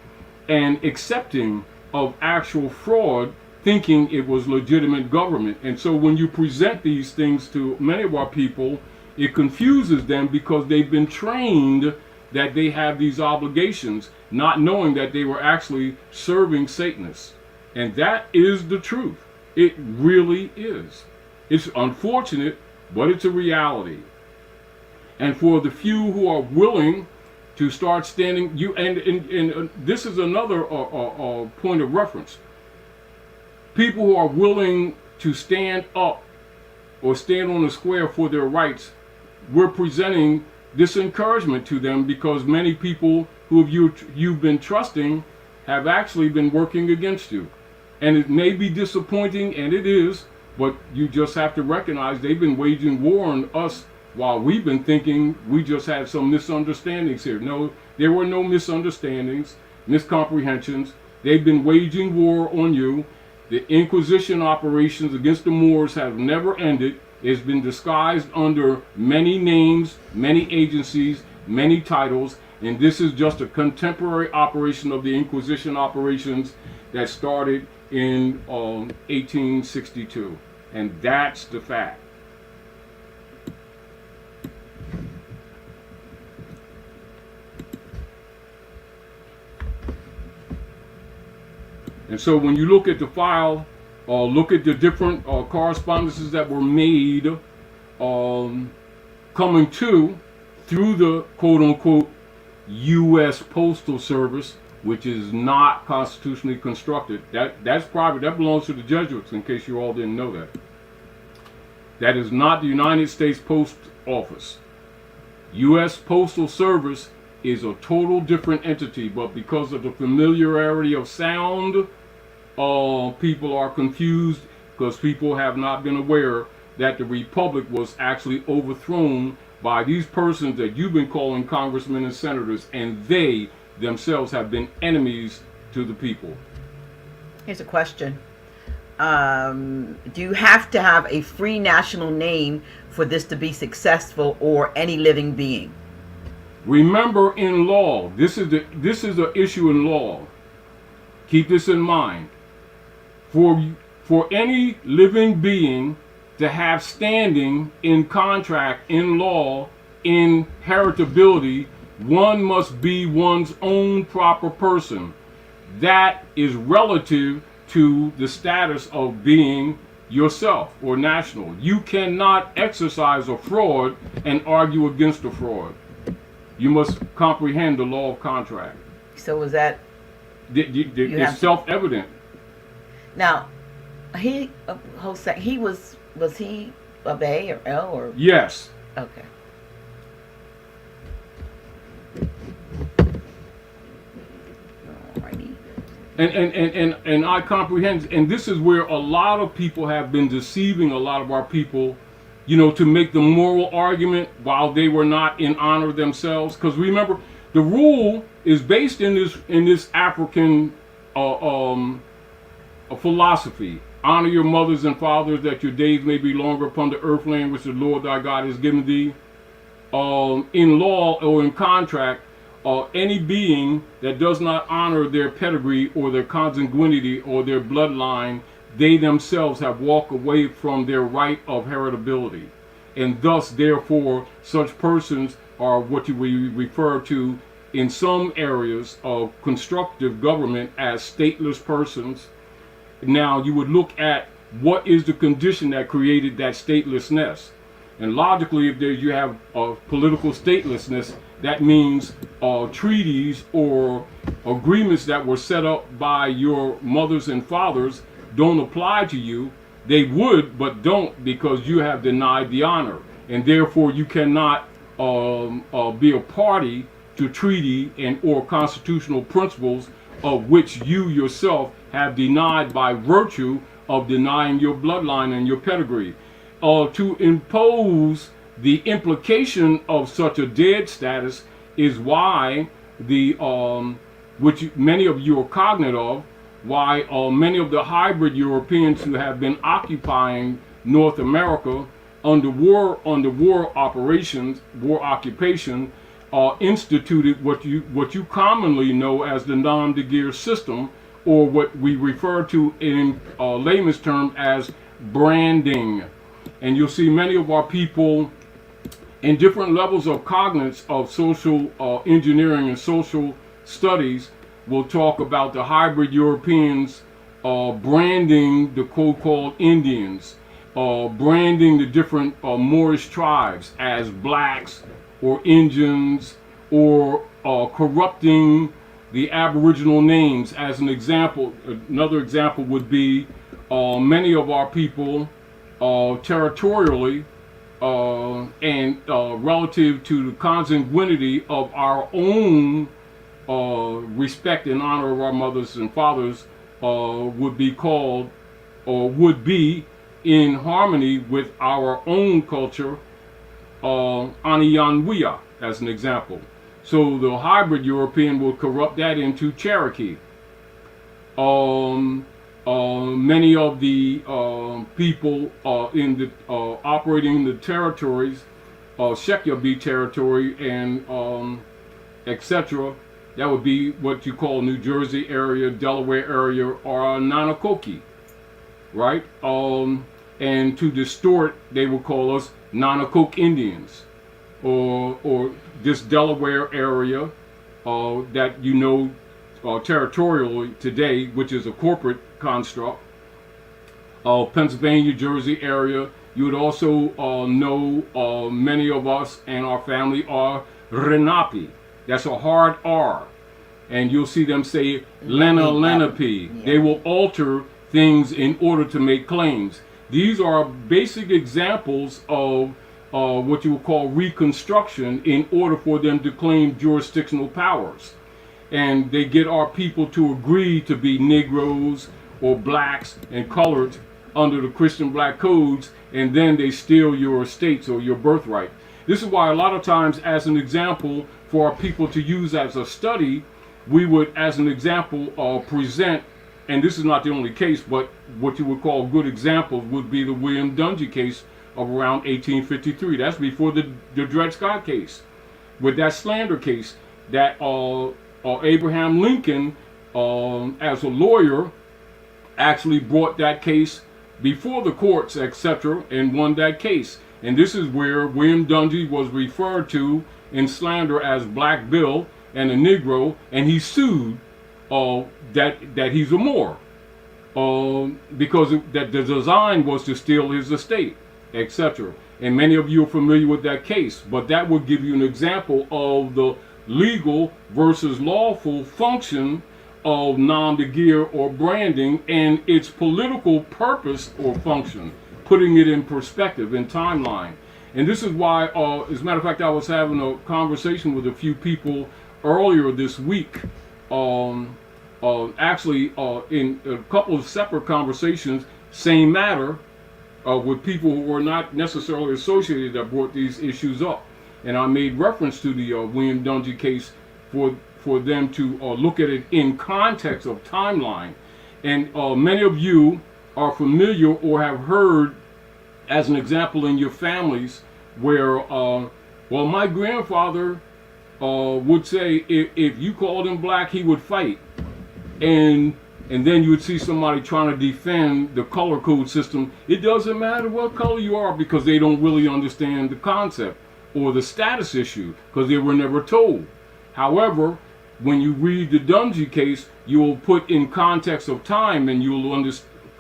and accepting of actual fraud, thinking it was legitimate government. And so when you present these things to many of our people, it confuses them because they've been trained that they have these obligations, not knowing that they were actually serving Satanists. And that is the truth. It really is. It's unfortunate, but it's a reality. And for the few who are willing to start standing, and this is another point of reference. People who are willing to stand up or stand on the square for their rights, we're presenting this encouragement to them because many people who you've been trusting have actually been working against you. And it may be disappointing, and it is, but you just have to recognize they've been waging war on us while we've been thinking we just had some misunderstandings here. No, there were no misunderstandings, miscomprehensions. They've been waging war on you. The Inquisition operations against the Moors have never ended. It's been disguised under many names, many agencies, many titles, and this is just a contemporary operation of the Inquisition operations that started in 1862. And that's the fact. And so when you look at the file, look at the different correspondences that were made coming through the quote-unquote U.S. Postal Service, which is not constitutionally constructed. That's private. That belongs to the Jesuits, in case you all didn't know that. That is not the United States Post Office. U.S. Postal Service is a total different entity, but because of the familiarity of sound, people are confused because people have not been aware that the Republic was actually overthrown by these persons that you've been calling congressmen and senators, and they themselves have been enemies to the people. Here's a question. Do you have to have a free national name for this to be successful, or any living being? Remember, in law, this is the issue in law. Keep this in mind. For any living being to have standing in contract, in law, in heritability, one must be one's own proper person. That is relative to the status of being yourself or national. You cannot exercise a fraud and argue against a fraud. You must comprehend the law of contract. So was that? It's self-evident. Now, he was he a Bay or L or? Yes. Okay. Alrighty. And I comprehend, and this is where a lot of people have been deceiving a lot of our people, you know, to make the moral argument while they were not in honor themselves. Because remember, the rule is based in this African philosophy. Honor your mothers and fathers, that your days may be longer upon the earth land which the Lord thy God has given thee. In law or in contract, any being that does not honor their pedigree or their consanguinity or their bloodline, they themselves have walked away from their right of heritability. And thus, therefore, such persons are what we refer to in some areas of constructive government as stateless persons. Now, you would look at what is the condition that created that statelessness. And logically, if you have political statelessness, that means treaties or agreements that were set up by your mothers and fathers don't apply to you. They would, but don't, because you have denied the honor, and therefore you cannot be a party to treaty and or constitutional principles of which you yourself have denied by virtue of denying your bloodline and your pedigree. To impose the implication of such a dead status is why the which many of you are cognate of, why many of the hybrid Europeans who have been occupying North America under war occupation instituted what you commonly know as the nom de guerre system, or what we refer to in layman's terms as branding. And you'll see many of our people in different levels of cognizance of social engineering and social studies will talk about the hybrid Europeans branding the so-called Indians, branding the different Moorish tribes as blacks or Indians, or corrupting the Aboriginal names. As an example, another example would be many of our people territorially and relative to the consanguinity of our own respect and honor of our mothers and fathers would be called, or would be in harmony with our own culture, Aniyanwiya, as an example. So the hybrid European will corrupt that into Cherokee. Many of the people in the operating in the territories, Sheik territory and etc., that would be what you call New Jersey area, Delaware area, or Nanakoki, right? And to distort, they will call us Nanakoke Indians, or this Delaware area that you know territorially today, which is a corporate construct. Pennsylvania, Jersey area, you would also know many of us and our family are Renapi. That's a hard R. And you'll see them say Lenape. Yeah. They will alter things in order to make claims. These are basic examples of what you would call reconstruction in order for them to claim jurisdictional powers. And they get our people to agree to be Negroes or blacks and coloreds under the Christian black codes, and then they steal your estates or your birthright. This is why a lot of times, as an example for our people to use as a study, we would, as an example, present, and this is not the only case, but what you would call good examples would be the William Dungy case of around 1853. That's before the Dred Scott case. With that slander case, that Abraham Lincoln, as a lawyer, actually brought that case before the courts, etc., and won that case. And this is where William Dungy was referred to in slander as Black Bill and a Negro, and he sued that he's a Moor, because that the design was to steal his estate, etc. And many of you are familiar with that case, but that would give you an example of the legal versus lawful function of nom de guerre or branding and its political purpose or function, putting it in perspective and timeline. And this is why, as a matter of fact, I was having a conversation with a few people earlier this week, actually in a couple of separate conversations, same matter, with people who were not necessarily associated that brought these issues up. And I made reference to the William Dungy case for them to look at it in context of timeline. And many of you are familiar or have heard, as an example in your families, where, well, my grandfather would say if you called him black, he would fight. And then you would see somebody trying to defend the color code system. It doesn't matter what color you are, because they don't really understand the concept or the status issue, because they were never told. However, when you read the Dungy case, you will put in context of time, and you will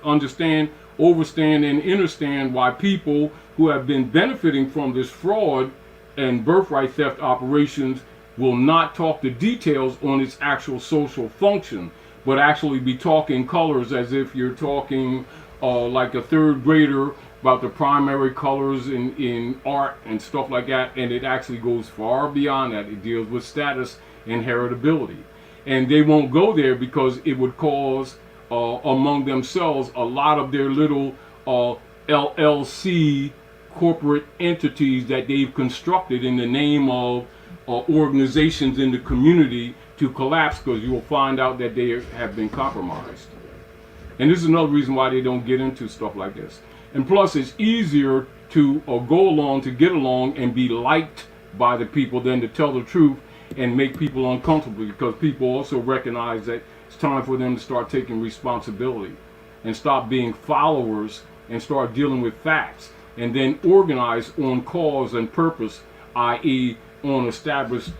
understand, overstand, and understand why people who have been benefiting from this fraud and birthright theft operations will not talk the details on its actual social function, but actually be talking colors as if you're talking like a third grader about the primary colors in art and stuff like that, and it actually goes far beyond that. It deals with status and heritability. And they won't go there because it would cause among themselves a lot of their little LLC corporate entities that they've constructed in the name of organizations in the community to collapse, because you will find out that they have been compromised. And this is another reason why they don't get into stuff like this. And plus, it's easier to go along, to get along and be liked by the people than to tell the truth and make people uncomfortable, because people also recognize that it's time for them to start taking responsibility and stop being followers and start dealing with facts, and then organize on cause and purpose, i.e. on established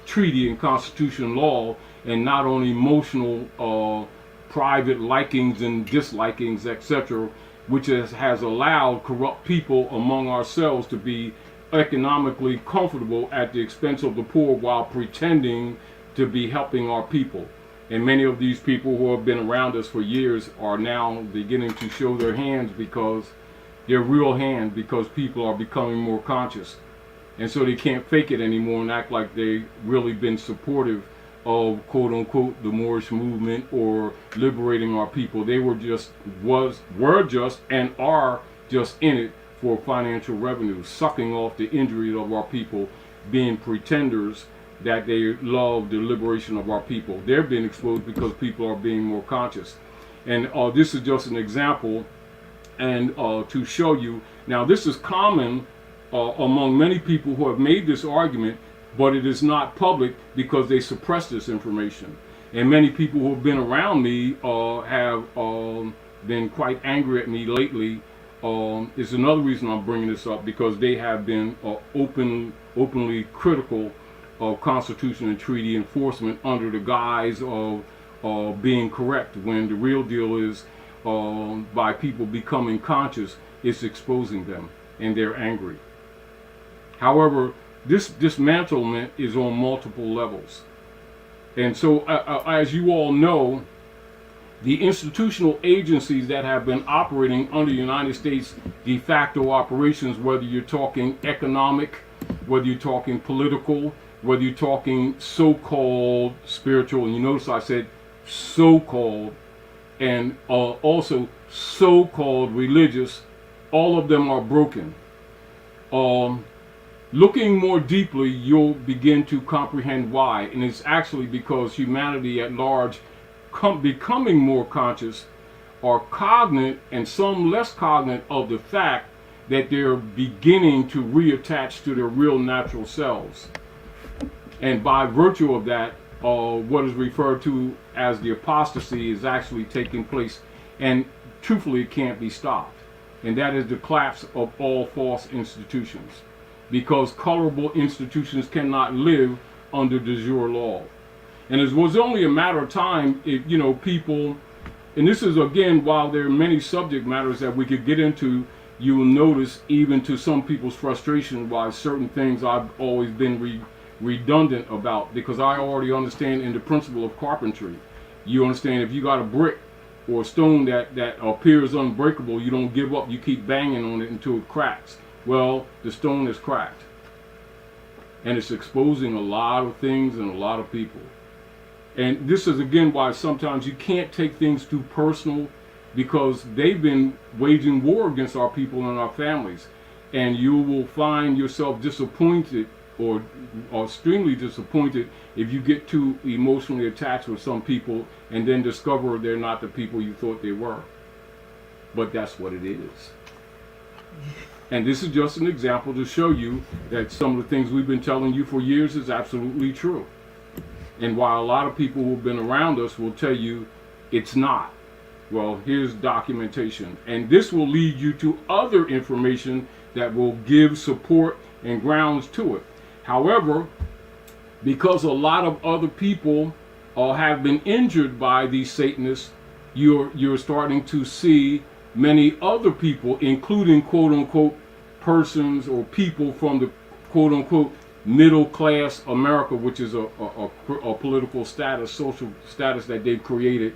treaty and constitution law, and not on emotional private likings and dislikings, etc., which has allowed corrupt people among ourselves to be economically comfortable at the expense of the poor while pretending to be helping our people. And many of these people who have been around us for years are now beginning to show their hands, because their real hands, because people are becoming more conscious. And so they can't fake it anymore and act like they've really been supportive of, quote unquote, the Moorish movement or liberating our people. They were just and are just in it for financial revenue, sucking off the injury of our people, being pretenders that they love the liberation of our people. They're being exposed because people are being more conscious. And this is just an example, and to show you. Now, this is common among many people who have made this argument, but it is not public because they suppress this information. And many people who have been around me have been quite angry at me lately. It's another reason I'm bringing this up, because they have been openly critical of Constitution and treaty enforcement under the guise of being correct, when the real deal is by people becoming conscious, it's exposing them, and they're angry. However, this dismantlement is on multiple levels. And so, as you all know, the institutional agencies that have been operating under United States de facto operations, whether you're talking economic, whether you're talking political, whether you're talking so-called spiritual, and you notice I said so-called, and also so-called religious, all of them are broken. Looking more deeply, you'll begin to comprehend why, and it's actually because humanity at large becoming more conscious are cognate, and some less cognate, of the fact that they're beginning to reattach to their real natural selves. And by virtue of that, what is referred to as the apostasy is actually taking place, and truthfully it can't be stopped. And that is the collapse of all false institutions, because colorable institutions cannot live under de jure law. And it was only a matter of time if, people, and this is again, while there are many subject matters that we could get into, you will notice, even to some people's frustration, why certain things I've always been redundant about, because I already understand in the principle of carpentry. You understand, if you got a brick or a stone that appears unbreakable, you don't give up, you keep banging on it until it cracks. Well, the stone is cracked, and it's exposing a lot of things and a lot of people. And this is again why sometimes you can't take things too personal, because they've been waging war against our people and our families, and you will find yourself disappointed or extremely disappointed if you get too emotionally attached with some people and then discover they're not the people you thought they were. But that's what it is. And this is just an example to show you that some of the things we've been telling you for years is absolutely true. And while a lot of people who have been around us will tell you it's not, well, here's documentation. And this will lead you to other information that will give support and grounds to it. However, because a lot of other people have been injured by these Satanists, you're starting to see many other people, including quote-unquote persons or people from the quote-unquote middle class America, which is a political status, social status that they've created,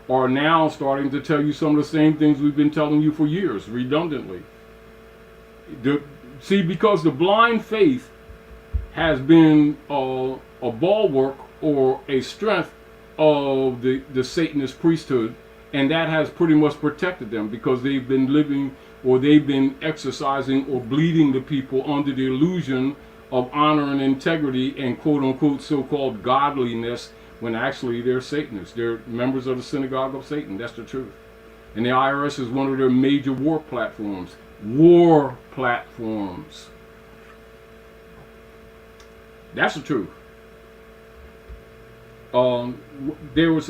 are now starting to tell you some of the same things we've been telling you for years, redundantly. Because the blind faith has been a bulwark or a strength of the Satanist priesthood, and that has pretty much protected them because they've been living or they've been exercising or bleeding the people under the illusion of honor and integrity and quote-unquote so-called godliness, when actually they're Satanists. They're members of the synagogue of Satan. That's the truth. And the IRS is one of their major war platforms. War platforms. That's the truth. There was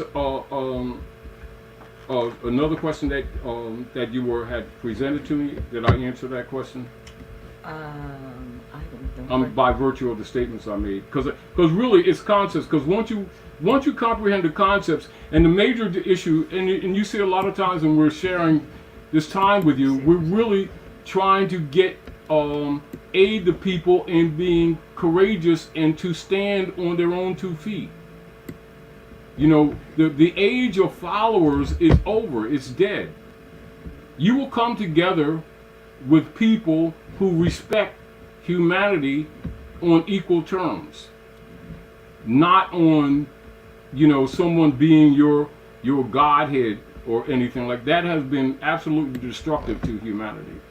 another question that you had presented to me. Did I answer that question? I don't know. By virtue of the statements I made, because really it's concepts. Because once you comprehend the concepts and the major issue, and you see a lot of times when we're sharing this time with you, we're really trying to get aid the people in being courageous and to stand on their own 2 feet. You know, the age of followers is over. It's dead. You will come together with people who respect humanity on equal terms, not on, someone being your godhead or anything like that. Has been absolutely destructive to humanity.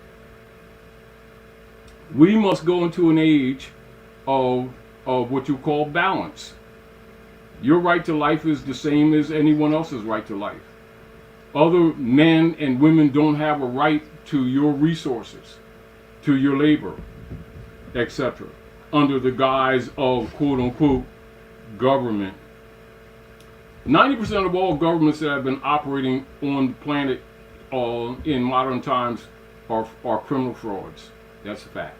We must go into an age of what you call balance. Your right to life is the same as anyone else's right to life. Other men and women don't have a right to your resources, to your labor, etc., under the guise of quote-unquote government. 90% of all governments that have been operating on the planet in modern times are criminal frauds. That's a fact.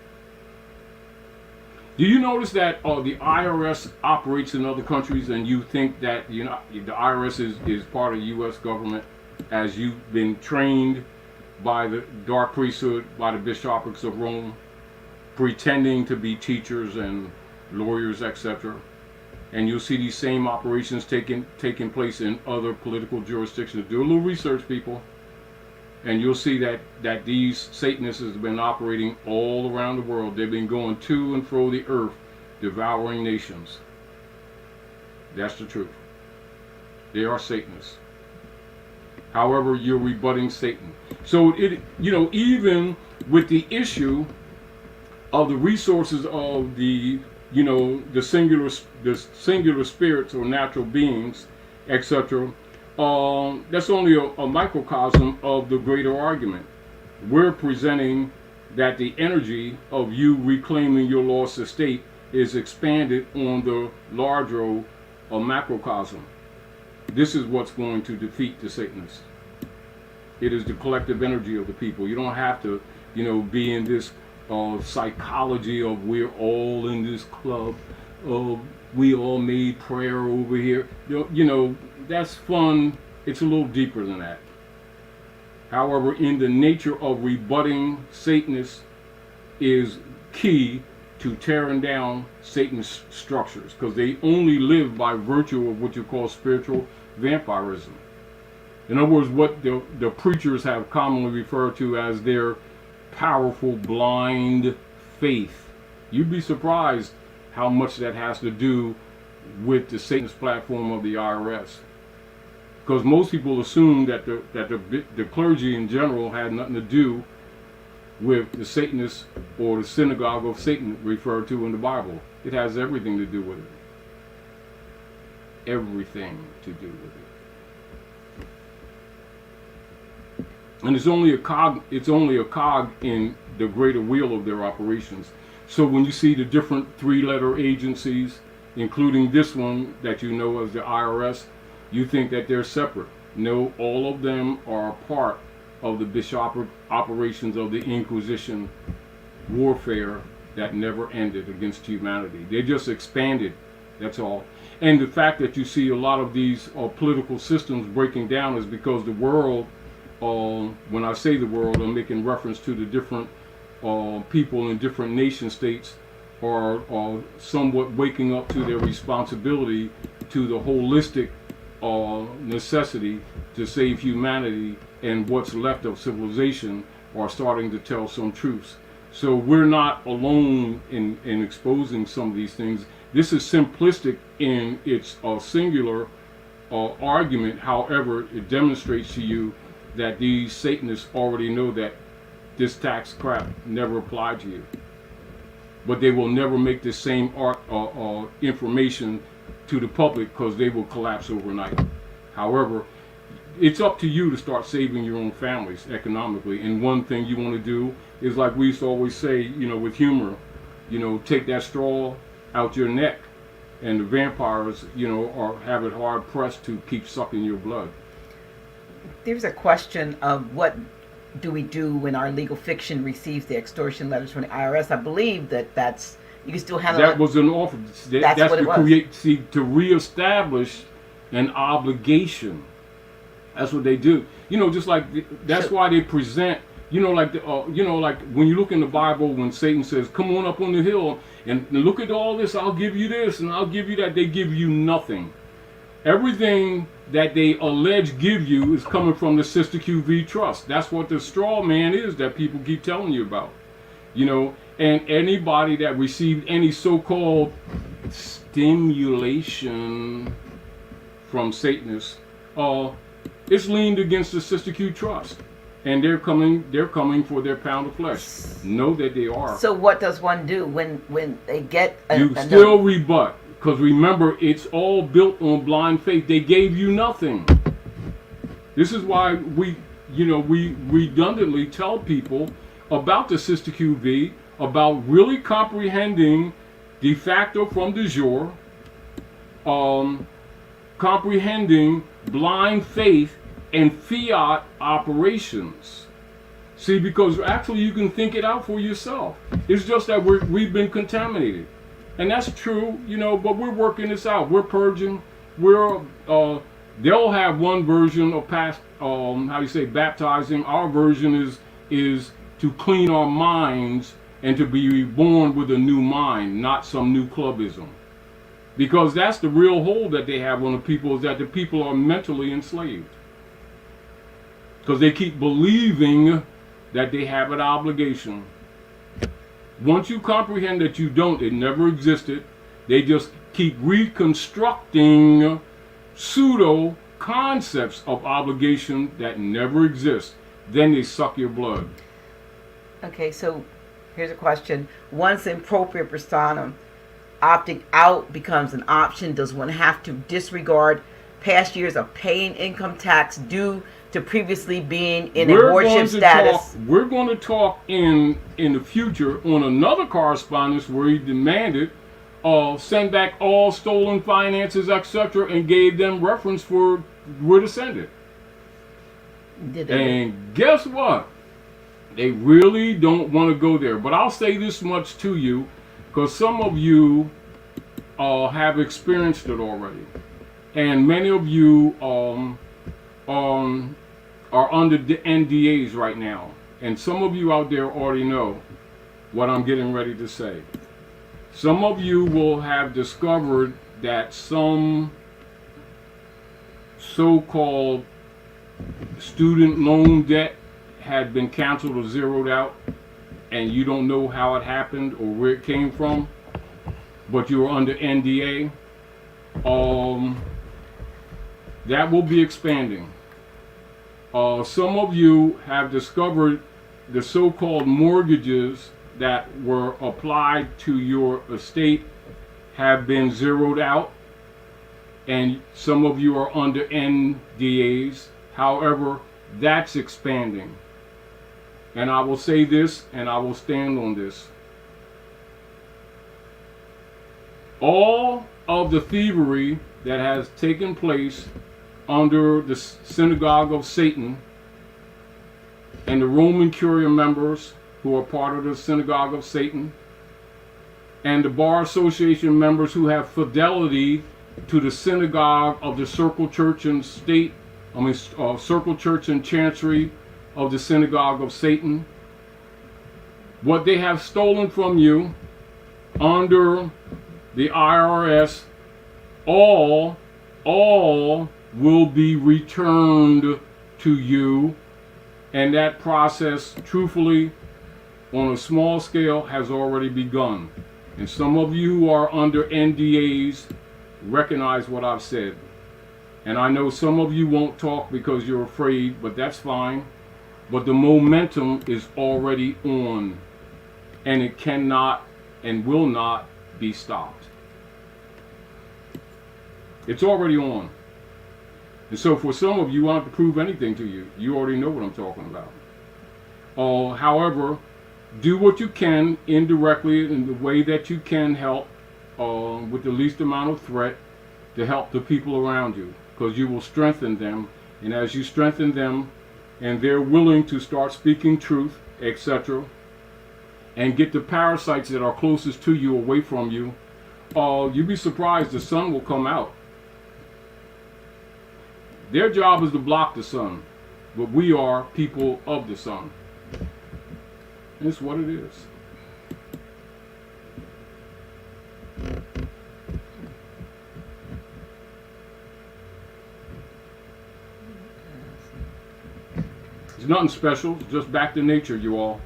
Do you notice that the IRS operates in other countries, and you think that the IRS is part of the U.S. government, as you've been trained by the dark priesthood, by the bishoprics of Rome, pretending to be teachers and lawyers, etc. And you'll see these same operations taking place in other political jurisdictions. Do a little research, people, and you'll see that these Satanists have been operating all around the world. They've been going to and fro the earth, devouring nations. That's the truth. They are Satanists. However, you're rebutting Satan. So even with the issue of the resources of the singular spirits or natural beings, etc., that's only a microcosm of the greater argument. We're presenting that the energy of you reclaiming your lost estate is expanded on the larger macrocosm. This is what's going to defeat the Satanists. It is the collective energy of the people. You don't have to, be in this psychology of we're all in this club. We all made prayer over here. That's fun. It's a little deeper than that. However, in the nature of rebutting Satanists is key to tearing down Satan's structures, because they only live by virtue of what you call spiritual vampirism. In other words, what the preachers have commonly referred to as their powerful blind faith. You'd be surprised how much that has to do with the Satanist platform of the IRS. Because most people assume that the clergy in general had nothing to do with the Satanists or the synagogue of Satan referred to in the Bible. It has everything to do with it. Everything to do with it. And it's only a cog in the greater wheel of their operations. So when you see the different 3-letter agencies, including this one that you know as the IRS, you think that they're separate. No, all of them are part of the bishopric operations of the Inquisition warfare that never ended against humanity. They just expanded, that's all. And the fact that you see a lot of these political systems breaking down is because the world, when I say the world, I'm making reference to the different people in different nation states are somewhat waking up to their responsibility to the holistic necessity to save humanity, and what's left of civilization are starting to tell some truths. So we're not alone in exposing some of these things. This is simplistic in its singular argument. However, it demonstrates to you that these Satanists already know that this tax crap never applied to you. But they will never make the same information to the public because they will collapse overnight. However, it's up to you to start saving your own families economically. And one thing you want to do is, like we used to always say, with humor, take that straw out your neck, and the vampires, have it hard pressed to keep sucking your blood. There's a question of what do we do when our legal fiction receives the extortion letters from the IRS. I believe that's you can still handle that. That was an offer. That's what it was. To reestablish an obligation. That's what they do. Just like that's why they present. Like when you look in the Bible, when Satan says, "Come on up on the hill and look at all this. I'll give you this and I'll give you that." They give you nothing. Everything that they allege give you is coming from the Sister QV Trust. That's what the straw man is that people keep telling you about. And anybody that received any so-called stimulation from Satanists, it's leaned against the Sister Q Trust. And they're coming for their pound of flesh. Know that they are. So what does one do when they get you still rebut. Because remember, it's all built on blind faith. They gave you nothing. This is why we redundantly tell people about the Sister QV, about really comprehending de facto from de jure, comprehending blind faith and fiat operations. See, because actually you can think it out for yourself. It's just that we've been contaminated. And that's true, but we're working this out. We're purging. They'll have one version of baptizing. Our version is to clean our minds and to be reborn with a new mind, not some new clubism. Because that's the real hold that they have on the people, is that the people are mentally enslaved. Because they keep believing that they have an obligation. Once you comprehend that you don't, it never existed, they just keep reconstructing pseudo concepts of obligation that never exist. Then they suck your blood. Okay, so here's a question. Once in propria personam, opting out becomes an option. Does one have to disregard past years of paying income tax due to previously being in a worship status? We're going to talk in the future on another correspondence where he demanded send back all stolen finances, etc., and gave them reference for where to send it. And guess what? They really don't want to go there. But I'll say this much to you, because some of you have experienced it already. And many of you are under the NDAs right now. And some of you out there already know what I'm getting ready to say. Some of you will have discovered that some so-called student loan debt had been canceled or zeroed out, and you don't know how it happened or where it came from, but you are under NDA. That will be expanding. Some of you have discovered the so-called mortgages that were applied to your estate have been zeroed out, and some of you are under NDAs. However, that's expanding. And I will say this, and I will stand on this. All of the thievery that has taken place under the synagogue of Satan and the Roman Curia members who are part of the synagogue of Satan, and the Bar Association members who have fidelity to the synagogue of the Circle Church and Circle Church and Chancery of the synagogue of Satan, what they have stolen from you under the IRS, all will be returned to you. And that process, truthfully, on a small scale, has already begun. And some of you who are under NDAs recognize what I've said. And I know some of you won't talk because you're afraid, but that's fine. But the momentum is already on, and it cannot and will not be stopped. It's already on. And so for some of you, I don't have to prove anything to you. You already know what I'm talking about. However, do what you can indirectly in the way that you can help with the least amount of threat to help the people around you, because you will strengthen them. And as you strengthen them and they're willing to start speaking truth, etc., and get the parasites that are closest to you away from you, you'd be surprised the sun will come out. Their job is to block the sun, but we are people of the sun. And it's what it is. It's nothing special, it's just back to nature, you all.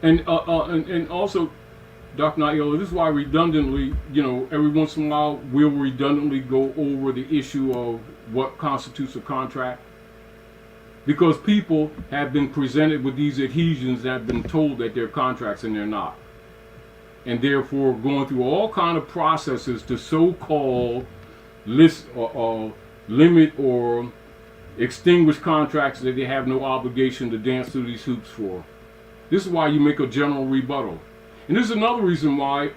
And also, Dr. Naila, this is why redundantly, every once in a while we'll redundantly go over the issue of what constitutes a contract. Because people have been presented with these adhesions that have been told that they're contracts and they're not. And therefore going through all kind of processes to so-called list or limit or extinguish contracts that they have no obligation to dance through these hoops for. This is why you make a general rebuttal. And this is another reason why,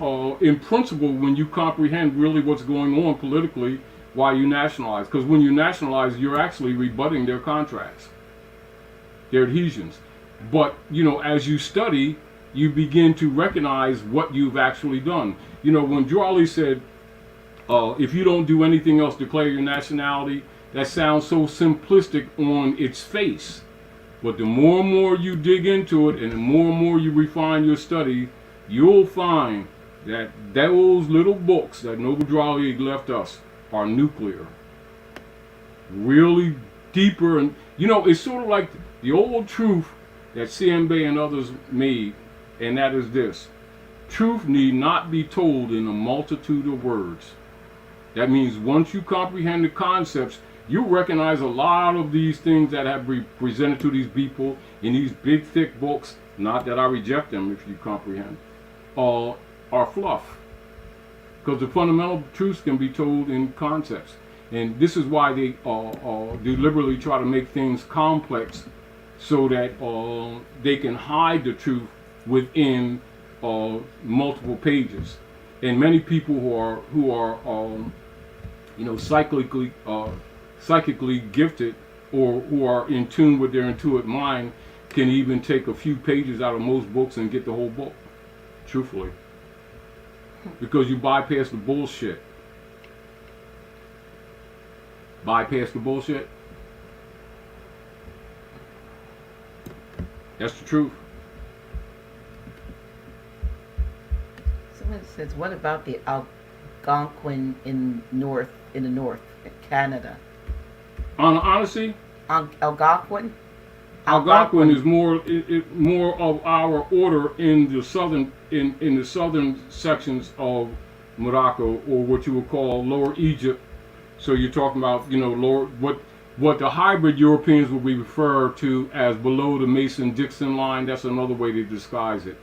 in principle, when you comprehend really what's going on politically, why you nationalize. Because when you nationalize, you're actually rebutting their contracts, their adhesions. But, as you study, you begin to recognize what you've actually done. When Charlie said, if you don't do anything else, declare your nationality, that sounds so simplistic on its face. But the more and more you dig into it and the more and more you refine your study, you'll find that those little books that Noble Drew left us are nuclear. Really deeper. And, it's sort of like the old truth that C.M. Bey and others made, and that is this. Truth need not be told in a multitude of words. That means once you comprehend the concepts, you recognize a lot of these things that have been presented to these people in these big, thick books, not that I reject them if you comprehend, are fluff. Because the fundamental truths can be told in concepts. And this is why they deliberately try to make things complex so that they can hide the truth within multiple pages. And many people who are psychically gifted, or who are in tune with their intuitive mind, can even take a few pages out of most books and get the whole book, truthfully. Because you bypass the bullshit. Bypass the bullshit. That's the truth. Someone says, what about the Algonquin in the north, Canada? Honestly, Algonquin? Algonquin is more of our order in the southern in the southern sections of Morocco, or what you would call Lower Egypt. So you're talking about lower what the hybrid Europeans will be referred to as below the Mason-Dixon line. That's another way to disguise it.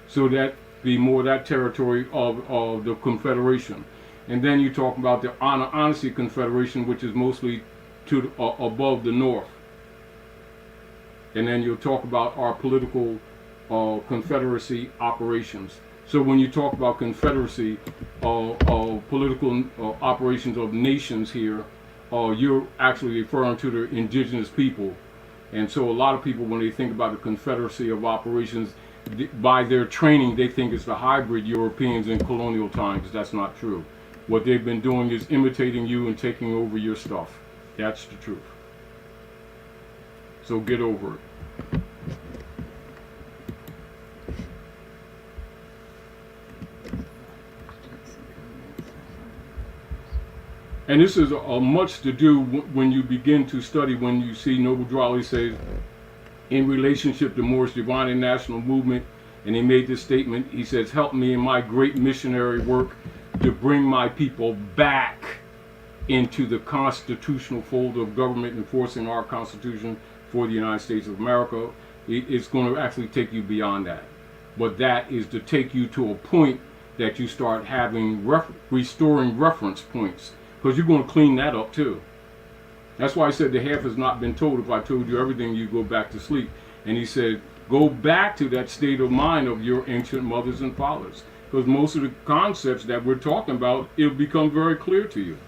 So that be more that territory of the Confederation. And then you talk about the Anansi Confederation, which is mostly to above the north. And then you'll talk about our political confederacy operations. So when you talk about confederacy of political operations of nations here, you're actually referring to the indigenous people. And so a lot of people, when they think about the confederacy of operations, by their training, they think it's the hybrid Europeans in colonial times. That's not true. What they've been doing is imitating you and taking over your stuff. That's the truth. So get over it. And this is much to do when you begin to study, when you see Noble Drawley says, in relationship to Moorish Divine and National Movement, and he made this statement, he says, help me in my great missionary work to bring my people back into the constitutional fold of government enforcing our Constitution for the United States of America. It's going to actually take you beyond that. But that is to take you to a point that you start having restoring reference points, because you're going to clean that up too. That's why I said the half has not been told. If I told you everything, you go back to sleep. And he said, go back to that state of mind of your ancient mothers and fathers, because most of the concepts that we're talking about, it'll become very clear to you.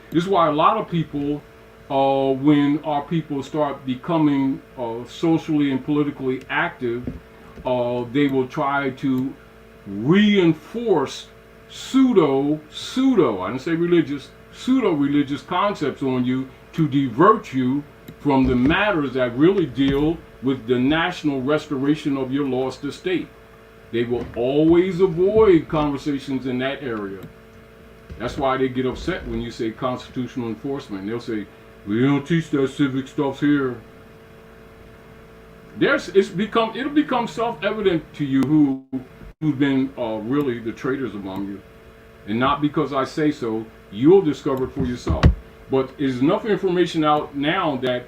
This is why a lot of people, when our people start becoming socially and politically active, they will try to reinforce pseudo, I didn't say religious, pseudo-religious concepts on you to divert you from the matters that really deal with the national restoration of your lost estate. They will always avoid conversations in that area. That's why they get upset when you say constitutional enforcement. They'll say, we don't teach that civic stuff here. It'll become self-evident to you who've been really the traitors among you. And not because I say so, you'll discover it for yourself. But there's enough information out now that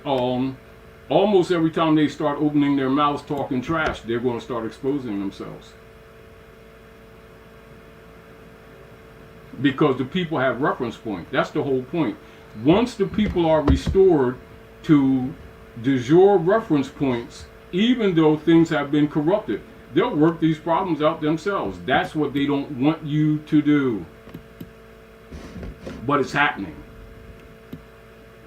almost every time they start opening their mouths talking trash, they're going to start exposing themselves. Because the people have reference point. That's the whole point. Once the people are restored to de jure reference points, even though things have been corrupted, they'll work these problems out themselves. That's what they don't want you to do. But it's happening.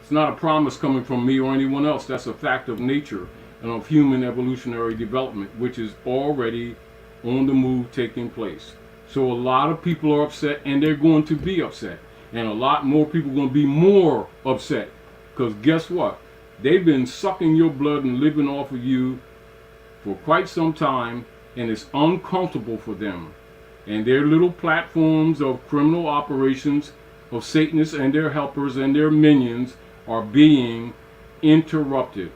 It's not a promise coming from me or anyone else. That's a fact of nature and of human evolutionary development, which is already on the move taking place. So a lot of people are upset, and they're going to be upset. And a lot more people are going to be more upset. Because guess what? They've been sucking your blood and living off of you for quite some time, and it's uncomfortable for them. And their little platforms of criminal operations of Satanists and their helpers and their minions are being interrupted.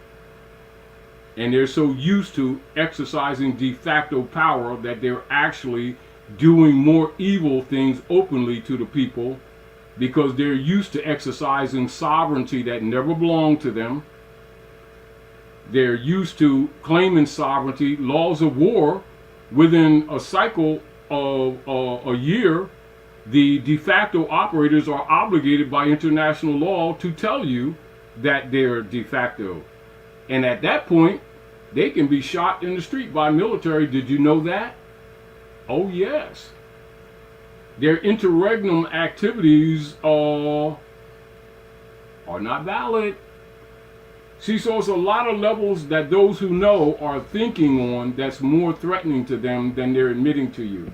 And they're so used to exercising de facto power that they're actually doing more evil things openly to the people, because they're used to exercising sovereignty that never belonged to them. They're used to claiming sovereignty, laws of war. Within a cycle of a year, the de facto operators are obligated by international law to tell you that they're de facto. And at that point, they can be shot in the street by military. Did you know that? Oh yes. Their interregnum activities are not valid. See, so it's a lot of levels that those who know are thinking on that's more threatening to them than they're admitting to you.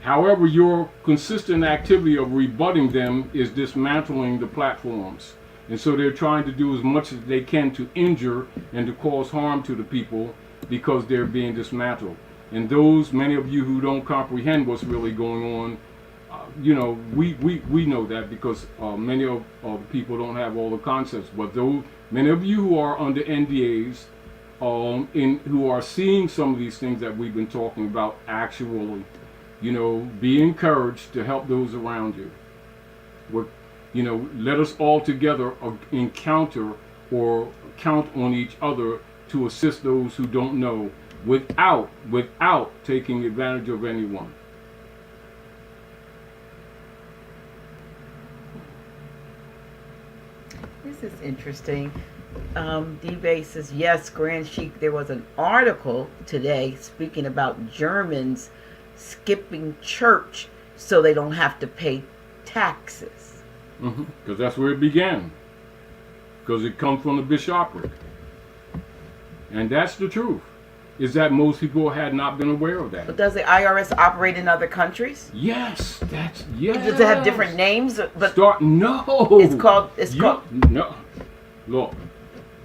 However, your consistent activity of rebutting them is dismantling the platforms. And so they're trying to do as much as they can to injure and to cause harm to the people, because they're being dismantled. And those, many of you who don't comprehend what's really going on, we know that, because many of the people don't have all the concepts. But those, many of you who are under NDAs, who are seeing some of these things that we've been talking about, actually, be encouraged to help those around you. Let us all together encounter or count on each other to assist those who don't know, without taking advantage of anyone. This is interesting. D-Bay says, yes, Grand Sheik, there was an article today speaking about Germans skipping church so they don't have to pay taxes. Because that's where it began. Because it comes from the Bishopric. And that's the truth, is that most people had not been aware of that. But does the IRS operate in other countries? Yes, yes. Does it have different names? But no. It's called. No. Look,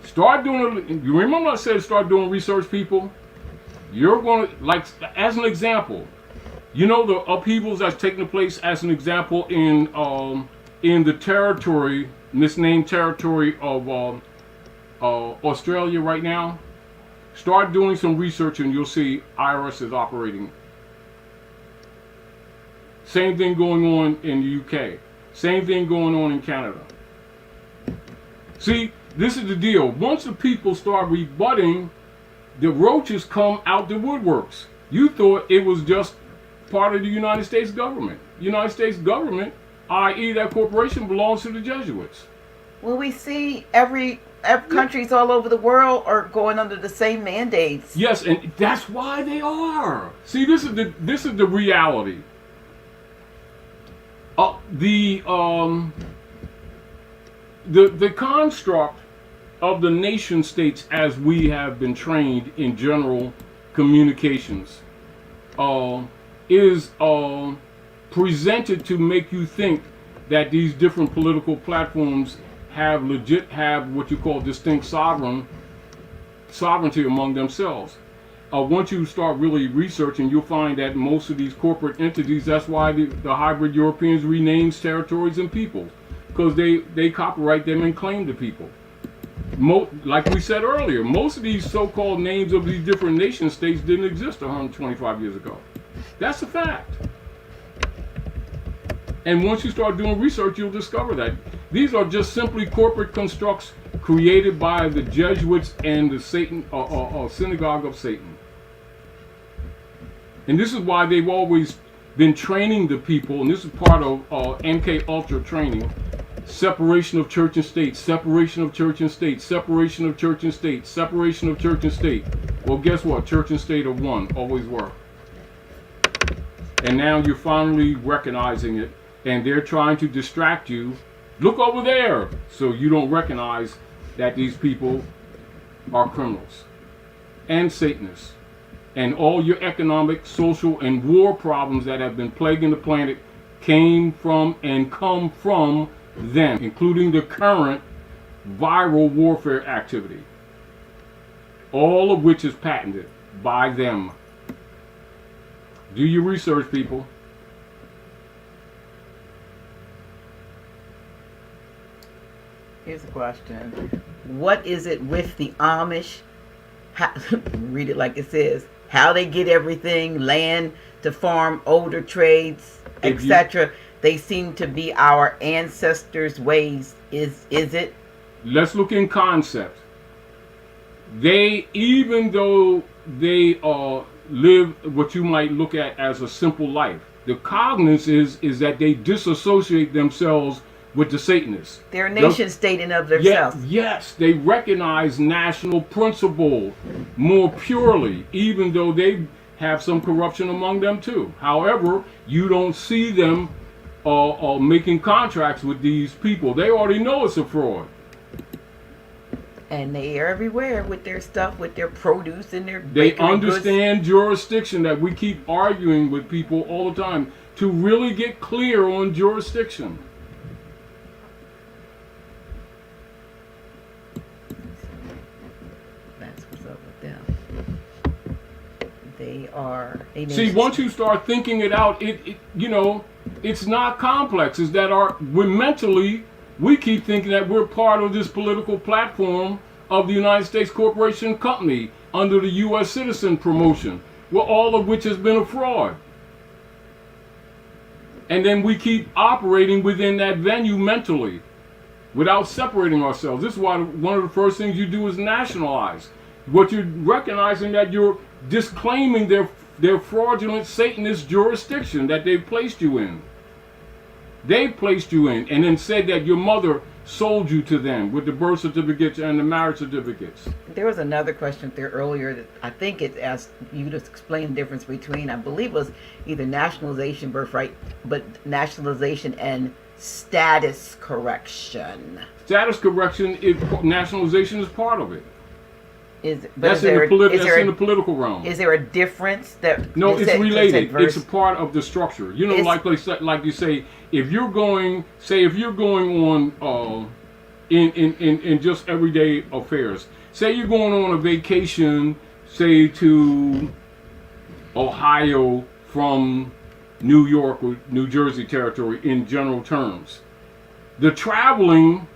start doing. You remember I said start doing research, people. You're going to, like, as an example, You know the upheavals that's taking place, as an example, in the territory, misnamed territory of Australia right now. Start doing some research and you'll see IRS is operating. Same thing going on in the UK. Same thing going on in Canada. See, this is the deal. Once the people start rebutting, the roaches come out the woodworks. You thought it was just part of the United States government. United States government, i.e. that corporation, belongs to the Jesuits. Well, we see every countries all over the world are going under the same mandates. Yes, and that's why they are. See, this is the reality. The construct of the nation states, as we have been trained in general communications, is presented to make you think that these different political platforms have what you call distinct sovereignty among themselves. Once you start really researching, you'll find that most of these corporate entities, that's why the hybrid Europeans renames territories and peoples, because they copyright them and claim the people. Like we said earlier, most of these so-called names of these different nation states didn't exist 125 years ago. That's a fact. And once you start doing research, you'll discover that these are just simply corporate constructs created by the Jesuits and the synagogue of Satan. And this is why they've always been training the people, and this is part of MK Ultra training: separation of church and state, separation of church and state, separation of church and state, separation of church and state. Well, guess what? Church and state are one, always were. And now you're finally recognizing it, and they're trying to distract you. Look over there, so you don't recognize that these people are criminals and Satanists. And all your economic, social, and war problems that have been plaguing the planet came from and come from them, including the current viral warfare activity, all of which is patented by them. Do your research, people. Here's a question. What is it with the Amish? Read it like it says. How they get everything, land to farm, older trades, etc. They seem to be our ancestors' ways. Is it? Let's look in concept. They, even though they live what you might look at as a simple life, the cognizance is that they disassociate themselves with the Satanists. They're a nation state in of themselves. Yes, they recognize national principle more purely, even though they have some corruption among them too. However, you don't see them making contracts with these people. They already know it's a fraud. And they are everywhere with their stuff, with their produce and their They understand jurisdiction, that we keep arguing with people all the time to really get clear on jurisdiction. They are a See, once you start thinking it out, it's not complex. It's that we keep thinking that we're part of this political platform of the United States Corporation Company under the U.S. citizen promotion, well, all of which has been a fraud. And then we keep operating within that venue mentally without separating ourselves. This is why one of the first things you do is nationalize. What you're recognizing that you're disclaiming their fraudulent Satanist jurisdiction that they've placed you in. They placed you in, and then said that your mother sold you to them with the birth certificates and the marriage certificates. There was another question there earlier that I think it asked you to explain the difference between, I believe it was either nationalization, birthright, but nationalization and status correction. Status correction, nationalization is part of it. That's in the political realm. Is there a difference that? No, it's related. It's a part of the structure. You know, like you say, if you're going on in just everyday affairs. Say you're going on a vacation, say to Ohio from New York or New Jersey territory in general terms. The traveling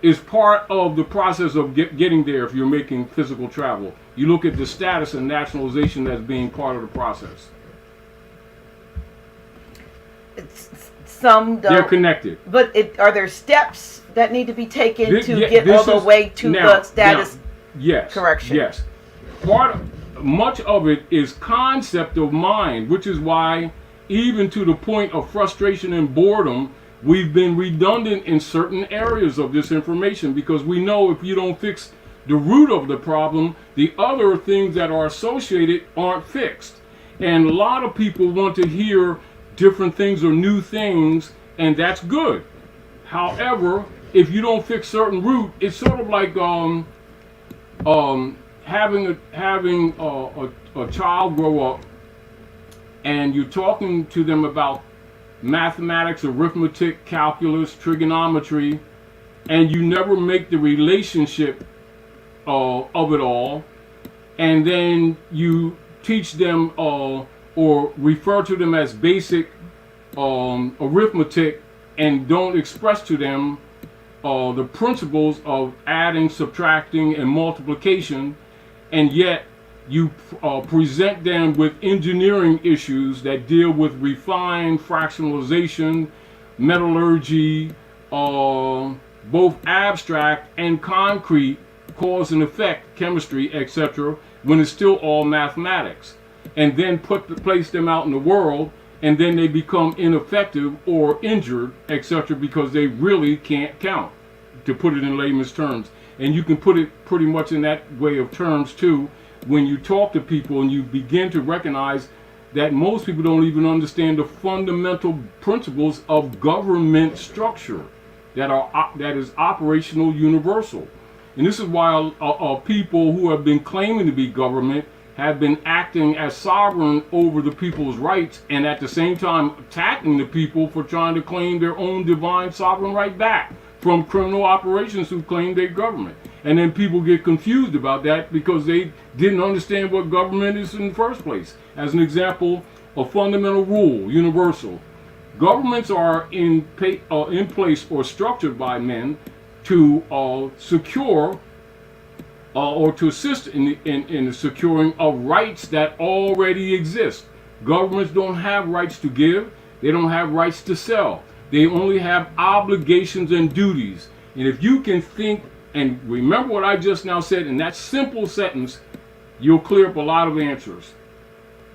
is part of the process of getting there if you're making physical travel. You look at the status and nationalization as being part of the process. Some don't. They're connected. But are there steps that need to be taken to get all the way to the status correction? Yes. Much of it is concept of mind, which is why even to the point of frustration and boredom, we've been redundant in certain areas of this information, because we know if you don't fix the root of the problem, the other things that are associated aren't fixed. And a lot of people want to hear different things or new things, and that's good. However, if you don't fix certain root, it's sort of like having a child grow up, and you're talking to them about mathematics, arithmetic, calculus, trigonometry, and you never make the relationship of it all, and then you teach them or refer to them as basic arithmetic, and don't express to them the principles of adding, subtracting, and multiplication, and yet you present them with engineering issues that deal with refined fractionalization, metallurgy, both abstract and concrete, cause and effect, chemistry, etc., when it's still all mathematics, and then place them out in the world, and then they become ineffective or injured, etc., because they really can't count, to put it in layman's terms. And you can put it pretty much in that way of terms too, when you talk to people and you begin to recognize that most people don't even understand the fundamental principles of government structure that is operational universal. And this is why people who have been claiming to be government have been acting as sovereign over the people's rights, and at the same time attacking the people for trying to claim their own divine sovereign right back from criminal operations who claim they're government. And then people get confused about that because they didn't understand what government is in the first place. As an example, a fundamental rule, universal. Governments are in place or structured by men to secure or to assist in the securing of rights that already exist. Governments don't have rights to give. They don't have rights to sell. They only have obligations and duties. And if you can think and remember what I just now said in that simple sentence, you'll clear up a lot of answers.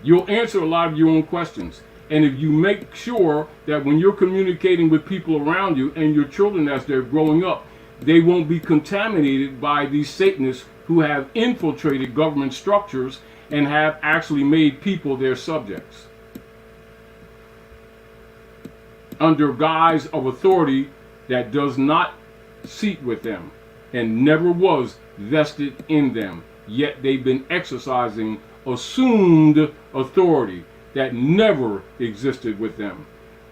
You'll answer a lot of your own questions. And if you make sure that when you're communicating with people around you and your children as they're growing up, they won't be contaminated by these Satanists who have infiltrated government structures and have actually made people their subjects under guise of authority that does not seat with them and never was vested in them. Yet they've been exercising assumed authority that never existed with them.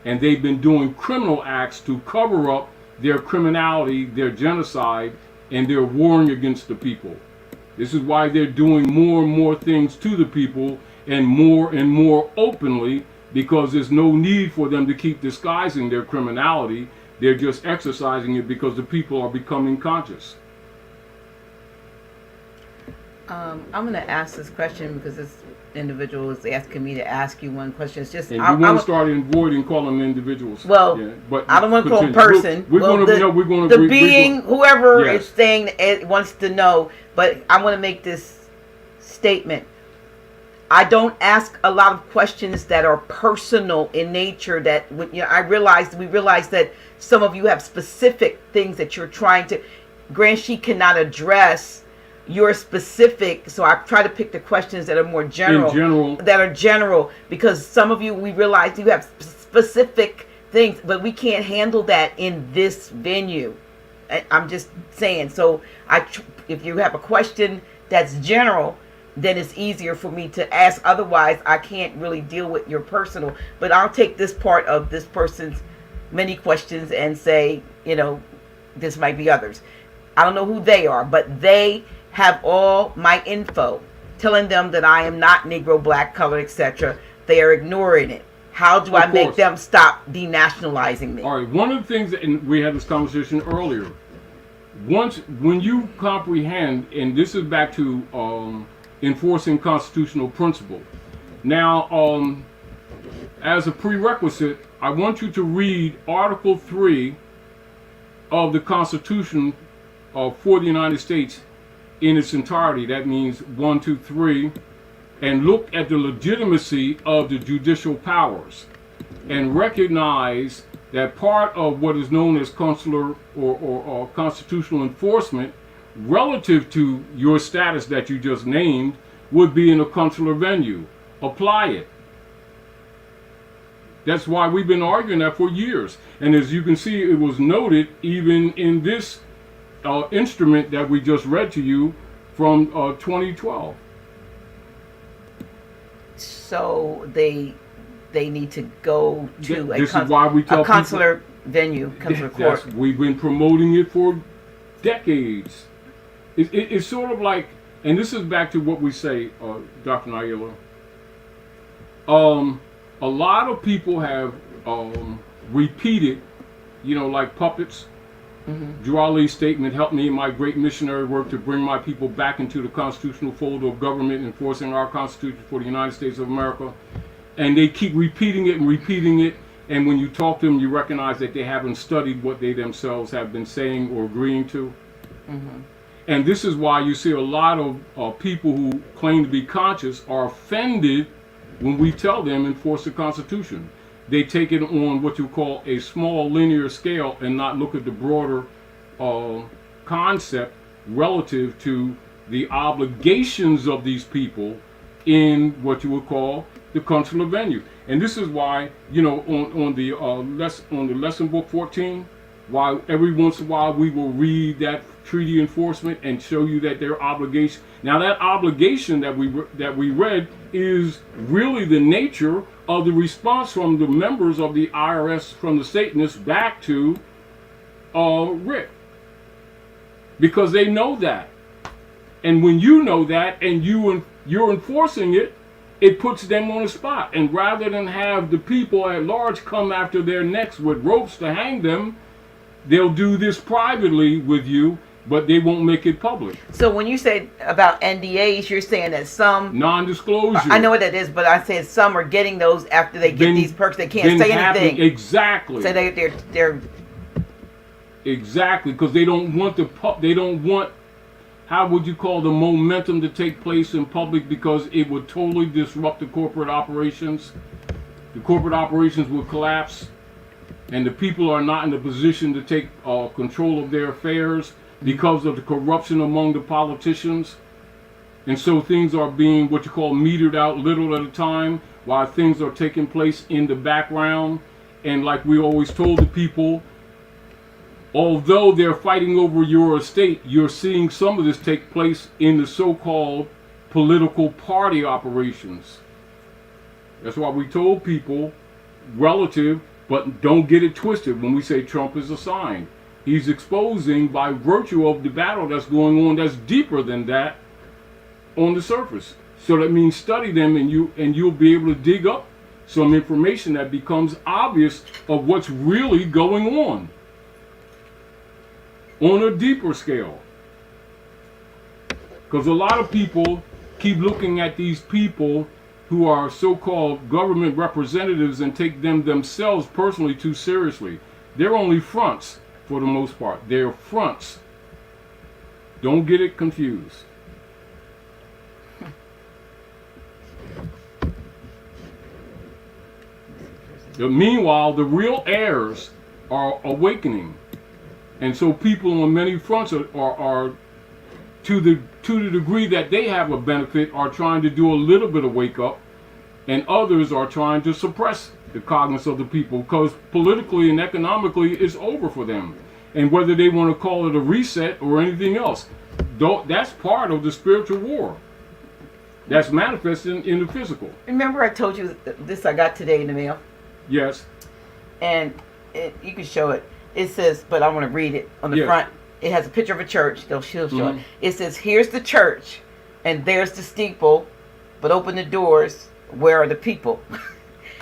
And they've been doing criminal acts to cover up their criminality, their genocide, and their warring against the people. This is why they're doing more and more things to the people and more openly, because there's no need for them to keep disguising their criminality. They're just exercising it because the people are becoming conscious. I'm going to ask this question because this individual is asking me to ask you one question. It's just and you want to start avoiding calling them individuals. Well, yeah, but I don't want to call them person. We're going to the being, whoever yes. is saying it wants to know. But I want to make this statement. I don't ask a lot of questions that are personal in nature. That we realize that some of you have specific things that you're trying to. Sheik cannot address your specific, so I try to pick the questions that are more general. That are general, because some of you, we realize you have specific things, but we can't handle that in this venue. I'm just saying. So if you have a question that's general, then it's easier for me to ask. Otherwise, I can't really deal with your personal. But I'll take this part of this person's many questions and say, this might be others. I don't know who they are, but they have all my info telling them that I am not Negro, black, color, etc. They are ignoring it. How do I Of make course. them stop denationalizing me? All right, one of the things, and we had this conversation earlier, when you comprehend, and this is back to enforcing constitutional principle. Now, as a prerequisite, I want you to read Article 3 of the Constitution for the United States in its entirety. That means 1, 2, 3, and look at the legitimacy of the judicial powers, and recognize that part of what is known as consular or constitutional enforcement relative to your status that you just named would be in a consular venue. Apply it. That's why we've been arguing that for years. And as you can see, it was noted even in this instrument that we just read to you from 2012. So they need to go to This is why we tell a consular venue, consular court. We've been promoting it for decades. It's sort of like, and this is back to what we say, Dr. Naila. A lot of people have repeated, like puppets. Drew Ali's statement, "Help me in my great missionary work to bring my people back into the constitutional fold of government, enforcing our Constitution for the United States of America." And they keep repeating it and repeating it. And when you talk to them, you recognize that they haven't studied what they themselves have been saying or agreeing to. And this is why you see a lot of people who claim to be conscious are offended when we tell them enforce the Constitution. They take it on what you call a small linear scale and not look at the broader concept relative to the obligations of these people in what you would call the consular venue. And this is why, on the lesson book 14, why every once in a while we will read that treaty enforcement and show you that their obligation. Now that obligation that we read is really the nature of the response from the members of the IRS, from the Satanists, back to Rick, because they know that. And when you know that and you're enforcing it, it puts them on the spot. And rather than have the people at large come after their necks with ropes to hang them, they'll do this privately with you, but they won't make it public. So when you say about NDAs, you're saying that some non-disclosure. I know what that is, but I said some are getting those after they get these perks. They can't say anything. Exactly. So they're exactly, because they don't want they don't want, how would you call, the momentum to take place in public, because it would totally disrupt the corporate operations. The corporate operations would collapse, and the people are not in a position to take control of their affairs because of the corruption among the politicians. And so things are being, what you call, metered out little at a time, while things are taking place in the background. And like we always told the people, although they're fighting over your estate, you're seeing some of this take place in the so-called political party operations. That's why we told people relative, but don't get it twisted when we say Trump is a sign. He's exposing, by virtue of the battle that's going on, that's deeper than that on the surface. So that means study them, and you'll be able to dig up some information that becomes obvious of what's really going on a deeper scale. Because a lot of people keep looking at these people who are so-called government representatives and take them themselves personally too seriously. They're only fronts for the most part. They're fronts. Don't get it confused. Meanwhile, the real heirs are awakening. And so people on many fronts are to the degree that they have a benefit, are trying to do a little bit of wake up, and others are trying to suppress the cognizance of the people, because politically and economically it's over for them. And whether they want to call it a reset or anything else, that's part of the spiritual war that's manifesting in the physical. Remember I told you this I got today in the mail? Yes. And you can show it. It says, but I want to read it on the front. It has a picture of a church. She'll show it. It says, "Here's the church, and there's the steeple, but open the doors. Where are the people?"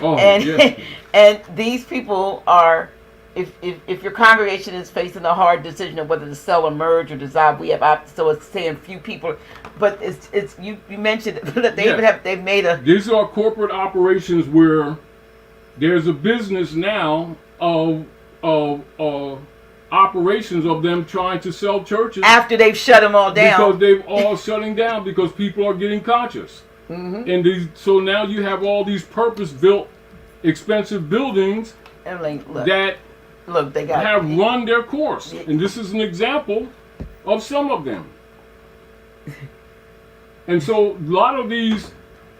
Oh, and yeah. and these people are, if your congregation is facing a hard decision of whether to sell or merge or dissolve, we have so it's saying few people, but it's you mentioned that they Yeah. they've made a. These are corporate operations where there's a business now of operations of them trying to sell churches After they've shut them all down. because they've all shutting down because people are getting conscious. And so now you have all these purpose-built, expensive buildings And like, that look, they got have run their course. And this is an example of some of them. And so a lot of these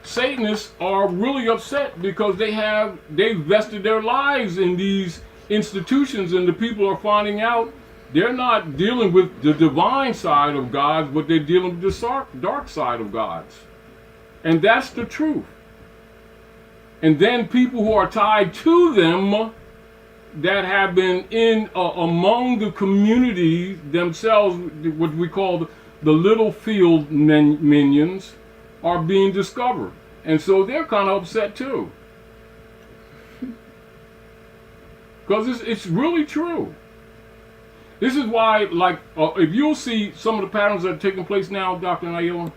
Satanists are really upset because they've vested their lives in these institutions, and the people are finding out they're not dealing with the divine side of God, but they're dealing with the dark side of God's. And that's the truth. And then people who are tied to them that have been in among the community themselves, what we call the little field minions, are being discovered. And so they're kind of upset too. Because it's really true. This is why, like, if you'll see some of the patterns that are taking place now, Dr. Naila,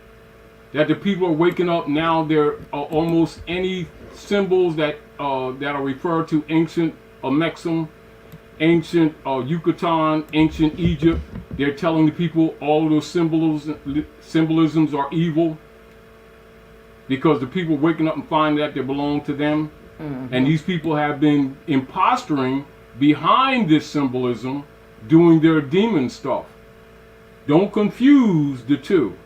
that the people are waking up now, there are almost any symbols that are referred to ancient Amexem, ancient Yucatan, ancient Egypt. They're telling the people all of those symbolisms are evil because the people waking up and find that they belong to them. And these people have been impostoring behind this symbolism, doing their demon stuff. Don't confuse the two.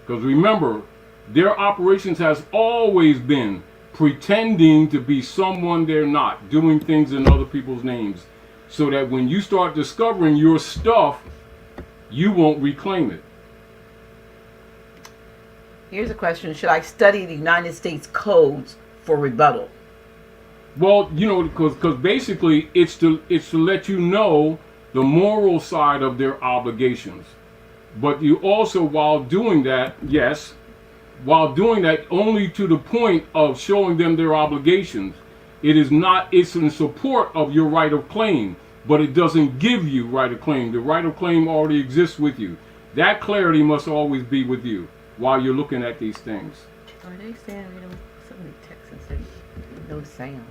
Because remember, their operations has always been pretending to be someone they're not, doing things in other people's names, so that when you start discovering your stuff, you won't reclaim it. Here's a question: should I study the United States codes for rebuttal? Well, you know, because basically it's to let you know the moral side of their obligations. But you also, while doing that, only to the point of showing them their obligations. It's in support of your right of claim, but it doesn't give you right of claim. The right of claim already exists with you. That clarity must always be with you while you're looking at these things. Are they saying, somebody texts and said no sound?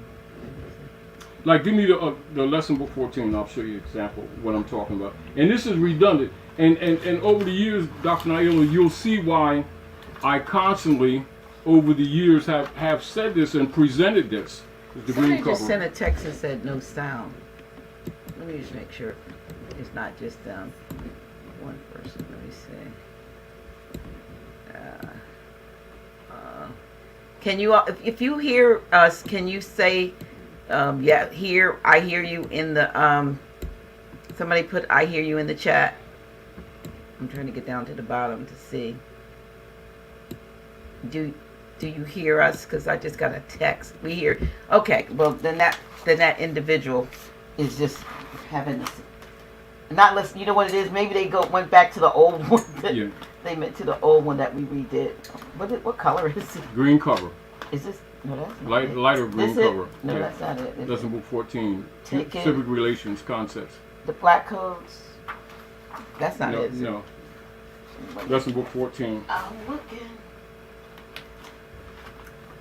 Like, give me the lesson book 14. I'll show you an example of what I'm talking about. And this is redundant. And over the years, Dr. Naila, you'll see why I constantly, over the years, have said this and presented this. The Somebody green just cover. sent a text and said no sound. Let me just make sure it's not just one person. Let me see. Can you, if you hear us, can you say, I hear you in the, somebody put I hear you in the chat. I'm trying to get down to the bottom to see. Do you hear us? Because I just got a text. We hear. Okay, well then that individual is just having this, not listening. You know what it is? Maybe they went back to the old one. Yeah. They went to the old one that we redid. What color is it? Green cover. Is this? No, that's not it. Lighter green This cover. it? No, Yeah. that's not it. Is Lesson it? book 14. Take Civic relations concepts. The black codes. That's not No, it. Is it? no. Lesson book 14. I'm looking.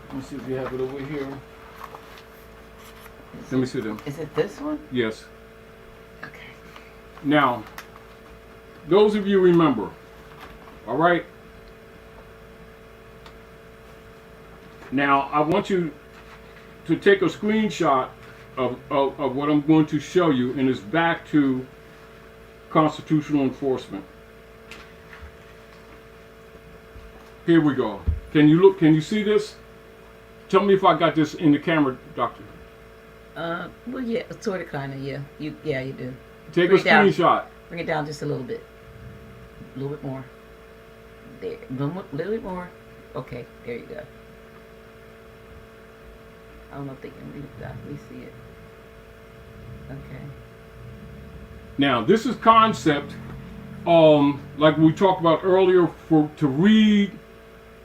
Let me see if you have it over here. Let me see them. Is it this one? Yes. Okay. Now, those of you remember, all right? Now, I want you to take a screenshot of what I'm going to show you, and it's back to constitutional enforcement. Here we go. Can you look? Can you see this? Tell me if I got this in the camera, Doctor. Well, yeah, sort of, kind of, yeah. You do. Take Bring a it down. screenshot. Bring it down just a little bit. A little bit more. There. A little bit more. Okay, there you go. I don't know if they can read that. Let me see it. Okay. Now, this is concept, like we talked about earlier, to read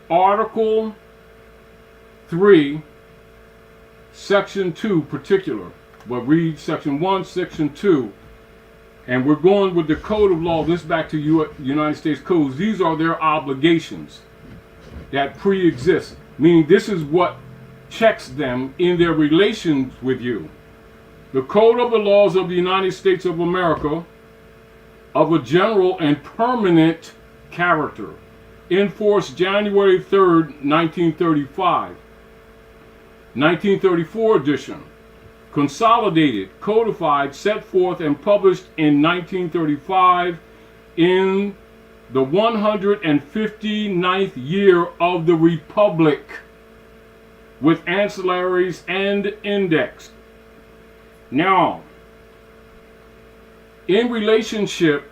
Article 3 Section 2 particular, but read Section 1, Section 2. And we're going with the Code of Law. This back to United States codes. These are their obligations that pre-exist, meaning this is what checks them in their relations with you. The Code of the Laws of the United States of America of a general and permanent character, in force January 3rd, 1935. 1934 edition. Consolidated, codified, set forth, and published in 1935 in the 159th year of the Republic, with ancillaries and indexed. Now, in relationship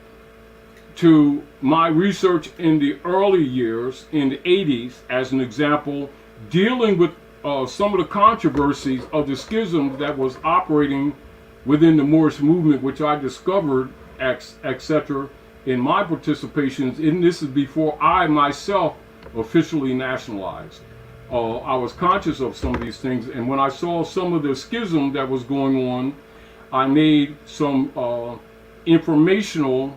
to my research in the early years, in the 80s, as an example, dealing with some of the controversies of the schism that was operating within the Moorish movement, which I discovered, etc., in my participations, and this is before I myself officially nationalized. I was conscious of some of these things, and when I saw some of the schism that was going on, I made some informational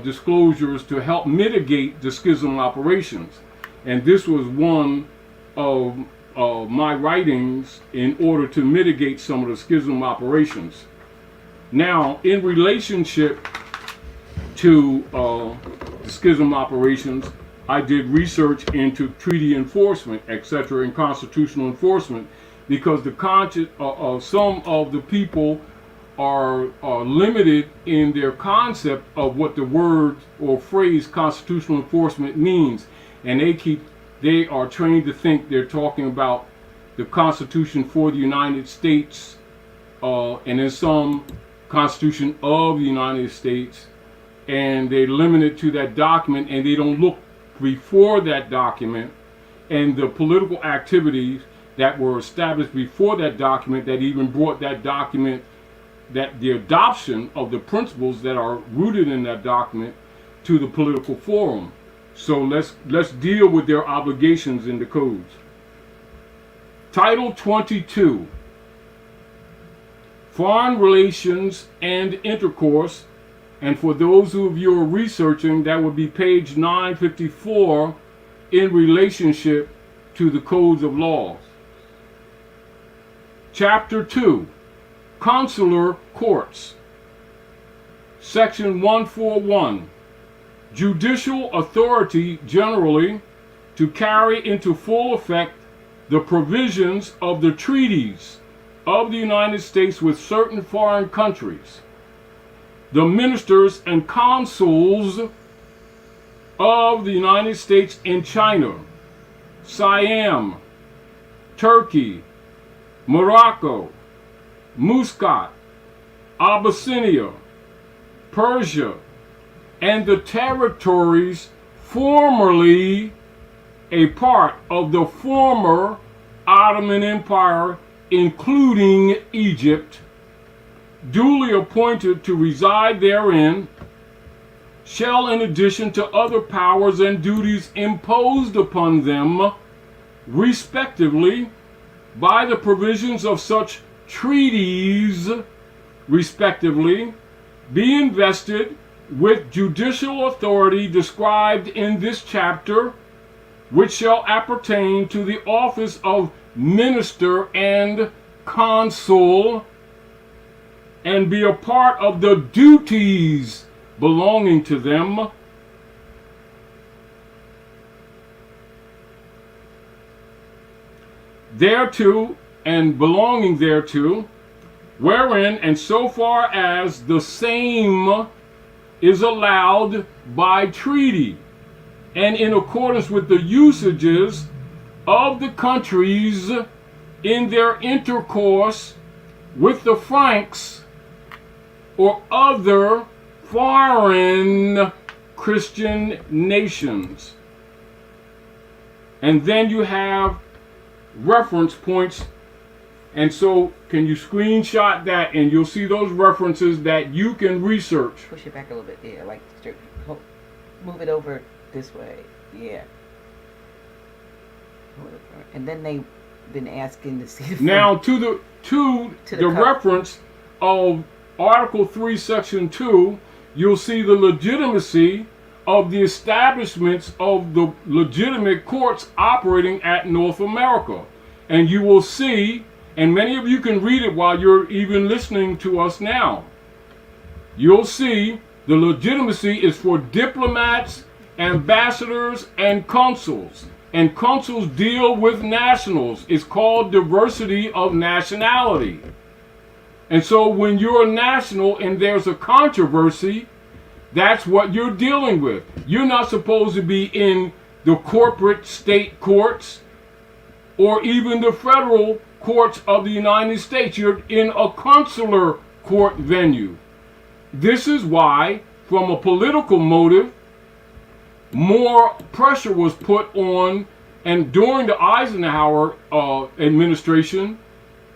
disclosures to help mitigate the schism operations. And this was one of my writings in order to mitigate some of the schism operations. Now, in relationship to the schism operations, I did research into treaty enforcement, etc., and constitutional enforcement, because the some of the people are limited in their concept of what the word or phrase constitutional enforcement means, and they are trained to think they're talking about the Constitution for the United States, and then some Constitution of the United States, and they limit it to that document, and they don't look before that document and the political activities that were established before that document that even brought that document, that the adoption of the principles that are rooted in that document to the political forum. So let's deal with their obligations in the codes. Title 22, Foreign Relations and Intercourse, and for those of you who are researching, that would be page 954 in relationship to the codes of laws. Chapter 2, Consular Courts. Section 141, Judicial authority generally to carry into full effect the provisions of the treaties of the United States with certain foreign countries. The ministers and consuls of the United States in China, Siam, Turkey, Morocco, Muscat, Abyssinia, Persia, and the territories formerly a part of the former Ottoman Empire, including Egypt, duly appointed to reside therein, shall, in addition to other powers and duties imposed upon them, respectively, by the provisions of such treaties, respectively, be invested with judicial authority described in this chapter, which shall appertain to the office of minister and consul, and be a part of the duties belonging to them, thereto and belonging thereto, wherein and so far as the same is allowed by treaty, and in accordance with the usages of the countries in their intercourse with the Franks or other foreign Christian nations. And then you have reference points, and so can you screenshot that, and you'll see those references that you can research. Push it back a little bit, yeah, like move it over this way, yeah. And then been asking to see. Now to the the reference of Article 3, Section 2, you'll see the legitimacy of the establishments of the legitimate courts operating at North America. And you will see, and many of you can read it while you're even listening to us now, you'll see the legitimacy is for diplomats, ambassadors, and consuls. And consuls deal with nationals. It's called diversity of nationality. And so when you're a national and there's a controversy, that's what you're dealing with. You're not supposed to be in the corporate state courts or even the federal courts of the United States. You're in a consular court venue. This is why, from a political motive, more pressure was put on, and during the Eisenhower administration,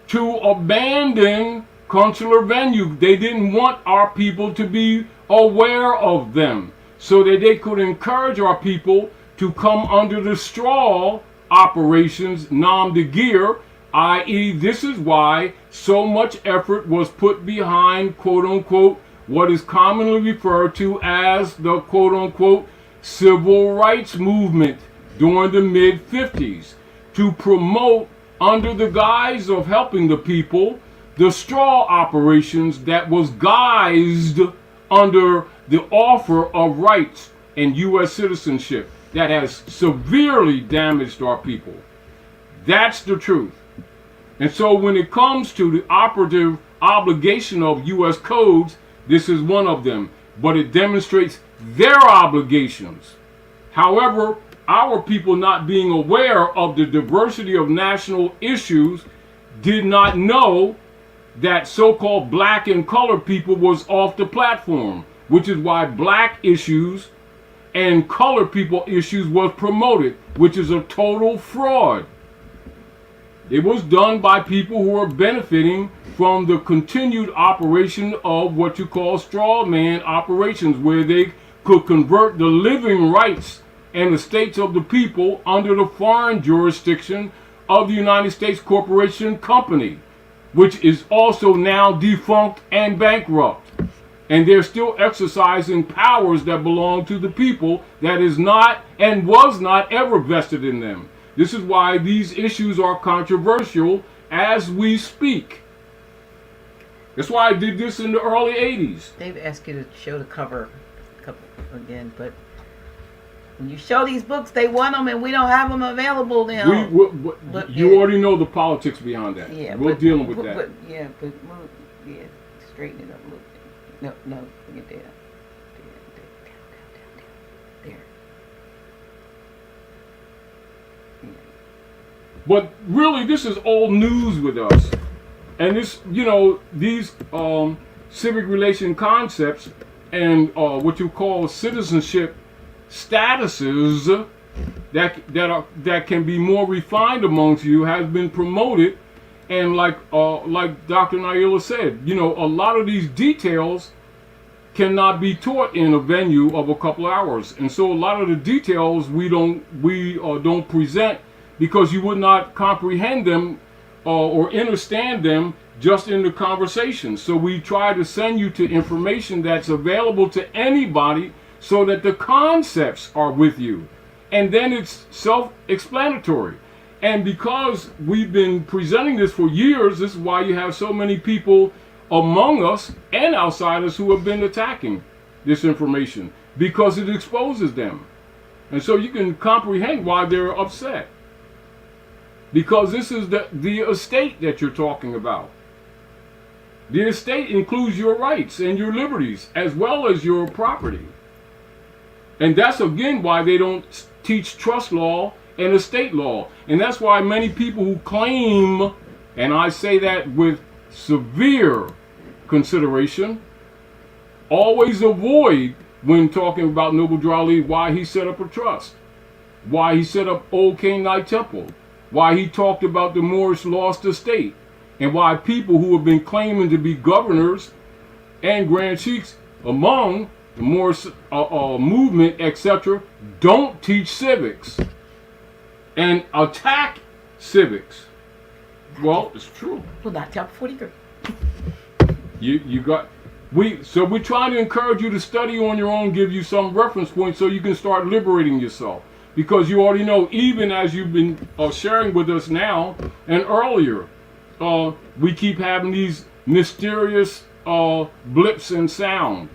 to abandon consular venue. They didn't want our people to be aware of them, so that they could encourage our people to come under the straw operations, nom de guerre, i.e. this is why so much effort was put behind, quote-unquote, what is commonly referred to as the, quote-unquote, civil rights movement during the mid-50s, to promote, under the guise of helping the people, the straw operations that was guised under the offer of rights and U.S. citizenship that has severely damaged our people. That's the truth. And so when it comes to the operative obligation of U.S. codes, this is one of them, but it demonstrates their obligations. However, our people, not being aware of the diversity of national issues, did not know that so-called black and colored people was off the platform, which is why black issues and colored people issues was promoted, which is a total fraud. It was done by people who are benefiting from the continued operation of what you call straw man operations, where they could convert the living rights and estates of the people under the foreign jurisdiction of the United States Corporation Company, which is also now defunct and bankrupt. And they're still exercising powers that belong to the people that is not and was not ever vested in them. This is why these issues are controversial as we speak. That's why I did this in the early 80s. They've asked you to show the cover again, but when you show these books, they want them and we don't have them available now. You already know the politics behind that. Yeah, we're dealing with that. Straighten it up a little bit. No, get there. There. Yeah. But really, this is old news with us. And this, these civic relation concepts and what you call citizenship statuses that can be more refined amongst you has been promoted. And like Dr. Naila said, a lot of these details cannot be taught in a venue of a couple hours. And so a lot of the details we don't present because you would not comprehend them or understand them just in the conversation. So we try to send you to information that's available to anybody so that the concepts are with you. And then it's self-explanatory. And because we've been presenting this for years, this is why you have so many people among us and outsiders who have been attacking this information, because it exposes them. And so you can comprehend why they're upset. Because this is the estate that you're talking about. The estate includes your rights and your liberties as well as your property. And that's again why they don't teach trust law and estate law. And that's why many people who claim, and I say that with severe consideration, always avoid, when talking about Noble Drew Ali, why he set up a trust, why he set up Old Canaanite Temple, why he talked about the Moorish lost estate, and why people who have been claiming to be governors and grand sheiks among the Moorish movement, etc., don't teach civics and attack civics. Well, it's true. Well, not chapter 43. You got so we're trying to encourage you to study on your own, give you some reference points so you can start liberating yourself. Because you already know, even as you've been sharing with us now and earlier, we keep having these mysterious blips in sound.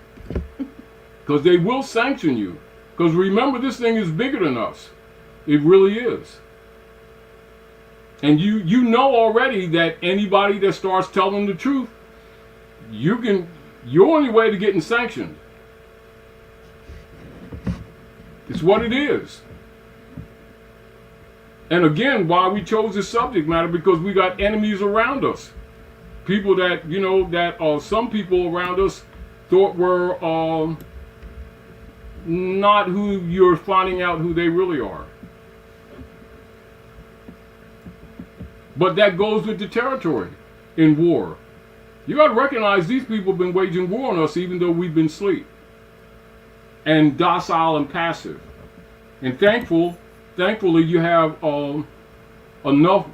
Because they will sanction you. Because remember, this thing is bigger than us. It really is. And you know already that anybody that starts telling the truth, your only way to getting sanctioned. It's what it is. And again, why we chose this subject matter, because we got enemies around us. People that, some people around us thought were not who you're finding out who they really are. But that goes with the territory in war. You got to recognize these people have been waging war on us even though we've been asleep and docile and passive. And thankfully you have enough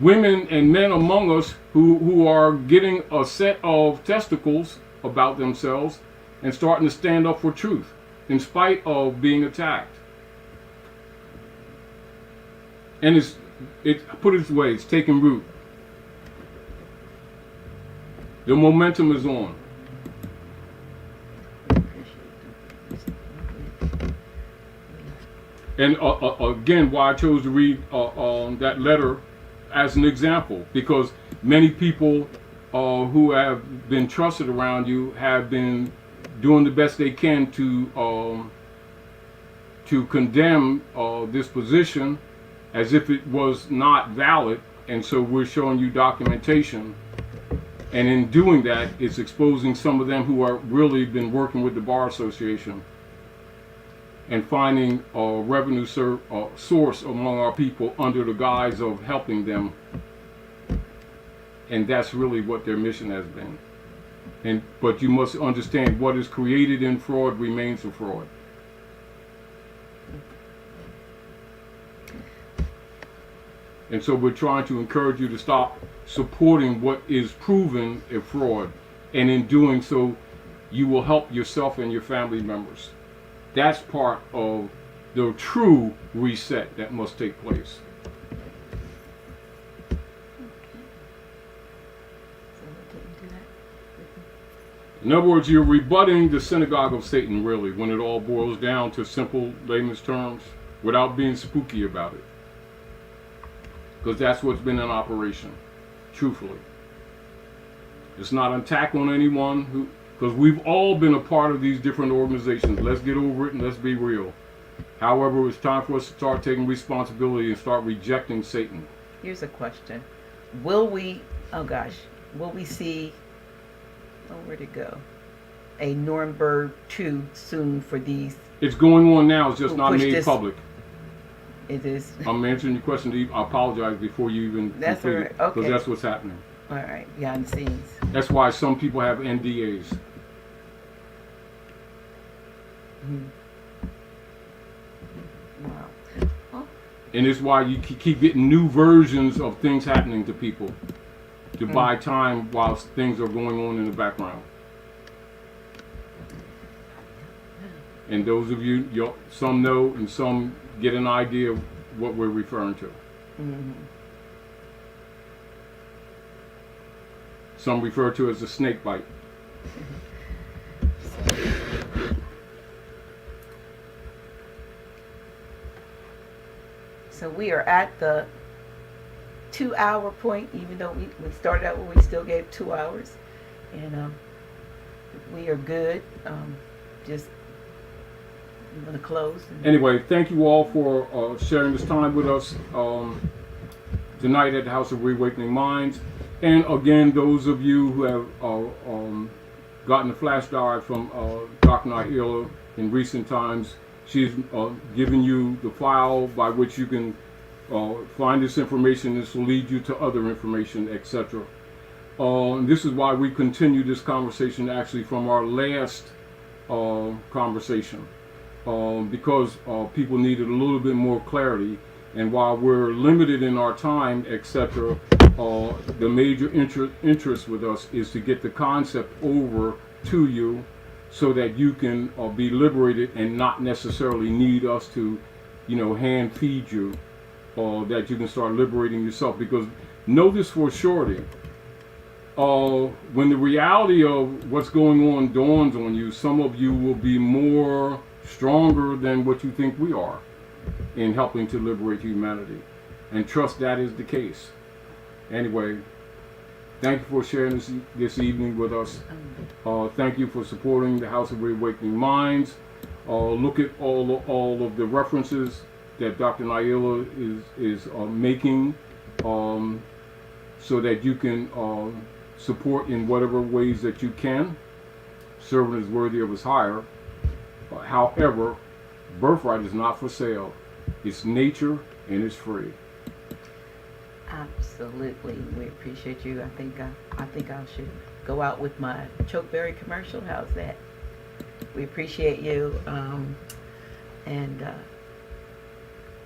women and men among us who are getting a set of testicles about themselves and starting to stand up for truth in spite of being attacked. And put it this way, it's taking root. The momentum is on. And again, why I chose to read that letter as an example, because many people who have been trusted around you have been doing the best they can to condemn this position as if it was not valid, and so we're showing you documentation. And in doing that, it's exposing some of them who are really been working with the Bar Association and finding a revenue source among our people under the guise of helping them. And that's really what their mission has been. But you must understand, what is created in fraud remains a fraud. And so we're trying to encourage you to stop supporting what is proven a fraud. And in doing so, you will help yourself and your family members. That's part of the true reset that must take place. In other words, you're rebutting the synagogue of Satan, really, when it all boils down to simple layman's terms, without being spooky about it. Because that's what's been in operation, truthfully. It's not an attack on anyone, because we've all been a part of these different organizations. Let's get over it and let's be real. However, it's time for us to start taking responsibility and start rejecting Satan. Here's a question. Will we see, where'd it go? A Nuremberg 2 soon for these? It's going on now, it's just not made public. It is. I'm answering your question. I apologize before you even that's complete right. it, Okay. because that's what's happening. All right, behind the scenes. That's why some people have NDAs. Mm-hmm. Wow. Oh. And it's why you keep getting new versions of things happening to people to buy time while things are going on in the background. And those of you, some know and some get an idea of what we're referring to. Mm-hmm. Some refer to it as a snake bite. So we are at the 2-hour point, even though we started out when we still gave 2 hours. And we are good. Just I'm going to close. Anyway, thank you all for sharing this time with us tonight at the House of Reawakening Minds. And again, those of you who have gotten a flash drive from Dr. Naila in recent times, she's given you the file by which you can find this information. This will lead you to other information, etc. This is why we continue this conversation actually from our last conversation. Because people needed a little bit more clarity, and while we're limited in our time, etc., the major interest with us is to get the concept over to you so that you can be liberated and not necessarily need us to, hand feed you, or that you can start liberating yourself. Because know this for surety, when the reality of what's going on dawns on you, some of you will be more stronger than what you think we are in helping to liberate humanity. And trust that is the case. Anyway, thank you for sharing this evening with us. Thank you for supporting the House of Reawakening Minds. Look at all of the references that Dr. Naila is making, so that you can support in whatever ways that you can. Servant is worthy of his hire. However, birthright is not for sale. It's nature and it's free. Absolutely. We appreciate you. I think I should go out with my chokeberry commercial. How's that? We appreciate you. And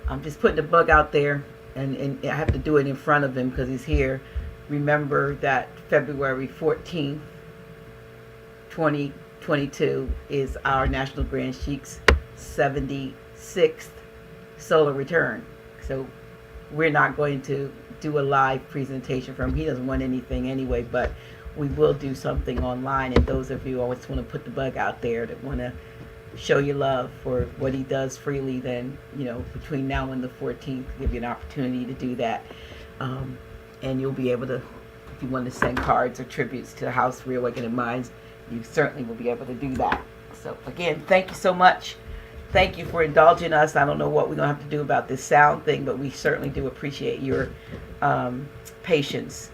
I'm just putting the bug out there, and I have to do it in front of him because he's here. Remember that February 14th, 2022 is our National Grand Sheik's 76th solar return. So we're not going to do a live presentation for him. He doesn't want anything anyway, but we will do something online. And those of you always want to put the bug out there that want to show your love for what he does freely, then, between now and the 14th, give you an opportunity to do that. And you'll be able to, if you want to send cards or tributes to the House Reawakening Minds, you certainly will be able to do that. So again, thank you so much. Thank you for indulging us. I don't know what we're going to have to do about this sound thing, but we certainly do appreciate your patience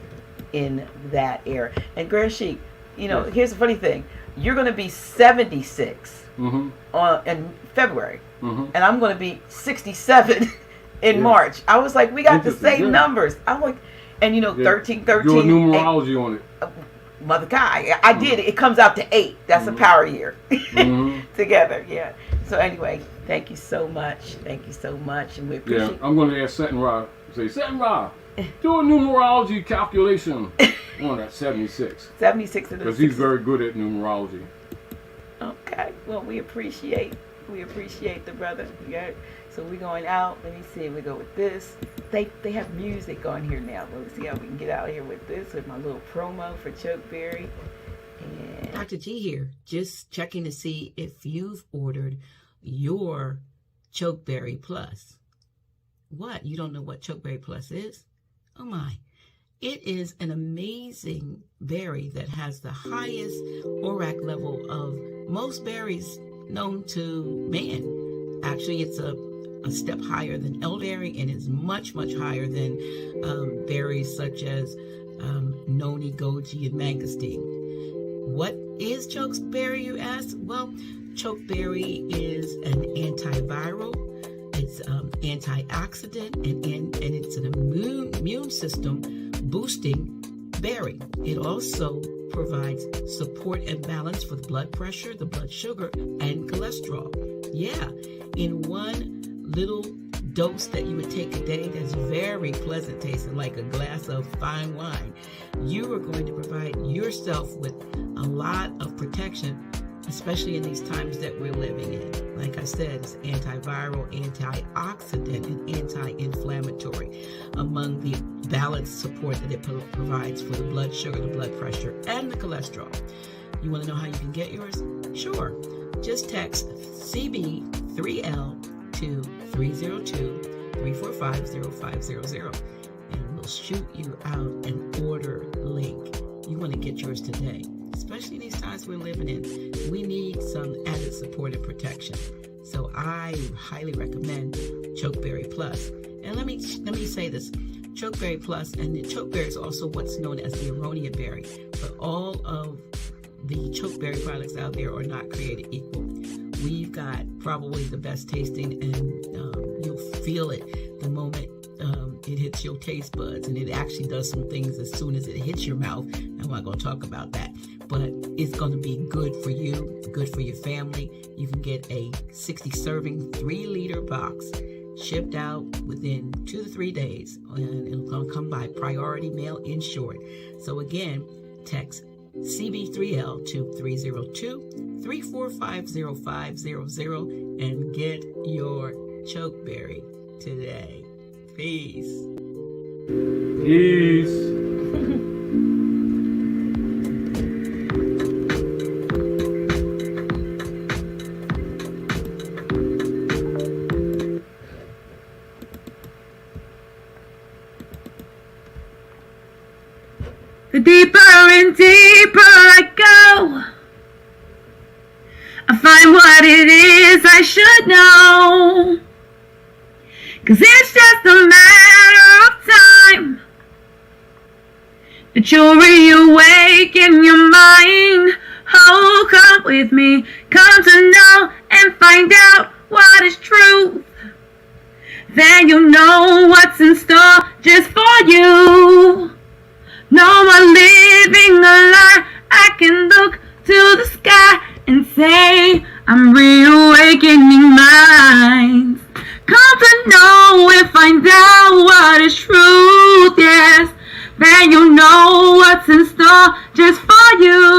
in that area. And Grand Sheik, here's the funny thing. You're going to be 76 in February, and I'm going to be 67 in March. I was like, we got the same numbers. I'm like, and 13, Do a numerology 8, on it. Mother Kai, I did it. It comes out to 8. That's a power year together. Yeah. So anyway, thank you so much. Thank you so much, and we appreciate. Yeah, I'm going to ask Satin Ra. Say, Satin Ra, do a numerology calculation on that 76. 76 of the. Because he's very good at numerology. Okay. Well, we appreciate the brother. Yeah. So we're going out. Let me see. We go with this. They have music on here now. Let's see how we can get out of here with this, with my little promo for Chokeberry. And Dr. G here, just checking to see if you've ordered your Chokeberry Plus. What? You don't know what Chokeberry Plus is? Oh my. It is an amazing berry that has the highest ORAC level of most berries known to man. Actually, it's a step higher than elderberry, and is much, much higher than berries such as noni, goji, and mangosteen. What is chokeberry, you ask? Well, chokeberry is an antiviral, it's antioxidant, and it's an immune system boosting berry. It also provides support and balance for the blood pressure, the blood sugar, and cholesterol. Yeah, in one little dose that you would take a day that's very pleasant tasting, like a glass of fine wine, you are going to provide yourself with a lot of protection, especially in these times that we're living in. Like I said, it's antiviral, antioxidant, and anti-inflammatory, among the balanced support that it provides for the blood sugar, the blood pressure, and the cholesterol. You want to know how you can get yours? Sure. Just text CB3L to 302-345-0500, and we'll shoot you out an order link. You want to get yours today, especially in these times we're living in. We need some added support and protection. So I highly recommend Chokeberry Plus. And let me say this. Chokeberry Plus, and the chokeberry is also what's known as the aronia berry, but all of the chokeberry products out there are not created equal. We've got probably the best tasting, and you'll feel it the moment it hits your taste buds, and it actually does some things as soon as it hits your mouth. I'm not going to talk about that, but it's going to be good for you, good for your family. You can get a 60 serving 3-liter box, shipped out within 2 to 3 days, and it's going to come by priority mail insured. So again, text CB3L to 302-345-0500 and get your chokeberry today. Peace. Peace. The deeper and deeper I go, I find what it is I should know. 'Cause it's just a matter of time that you'll reawaken your mind. Oh, come with me, come to know and find out what is truth. Then you'll know what's in store just for you. No more living a lie. I can look to the sky and say I'm reawakening minds. Come to know and find out what is truth, yes. Then you'll know what's in store just for you.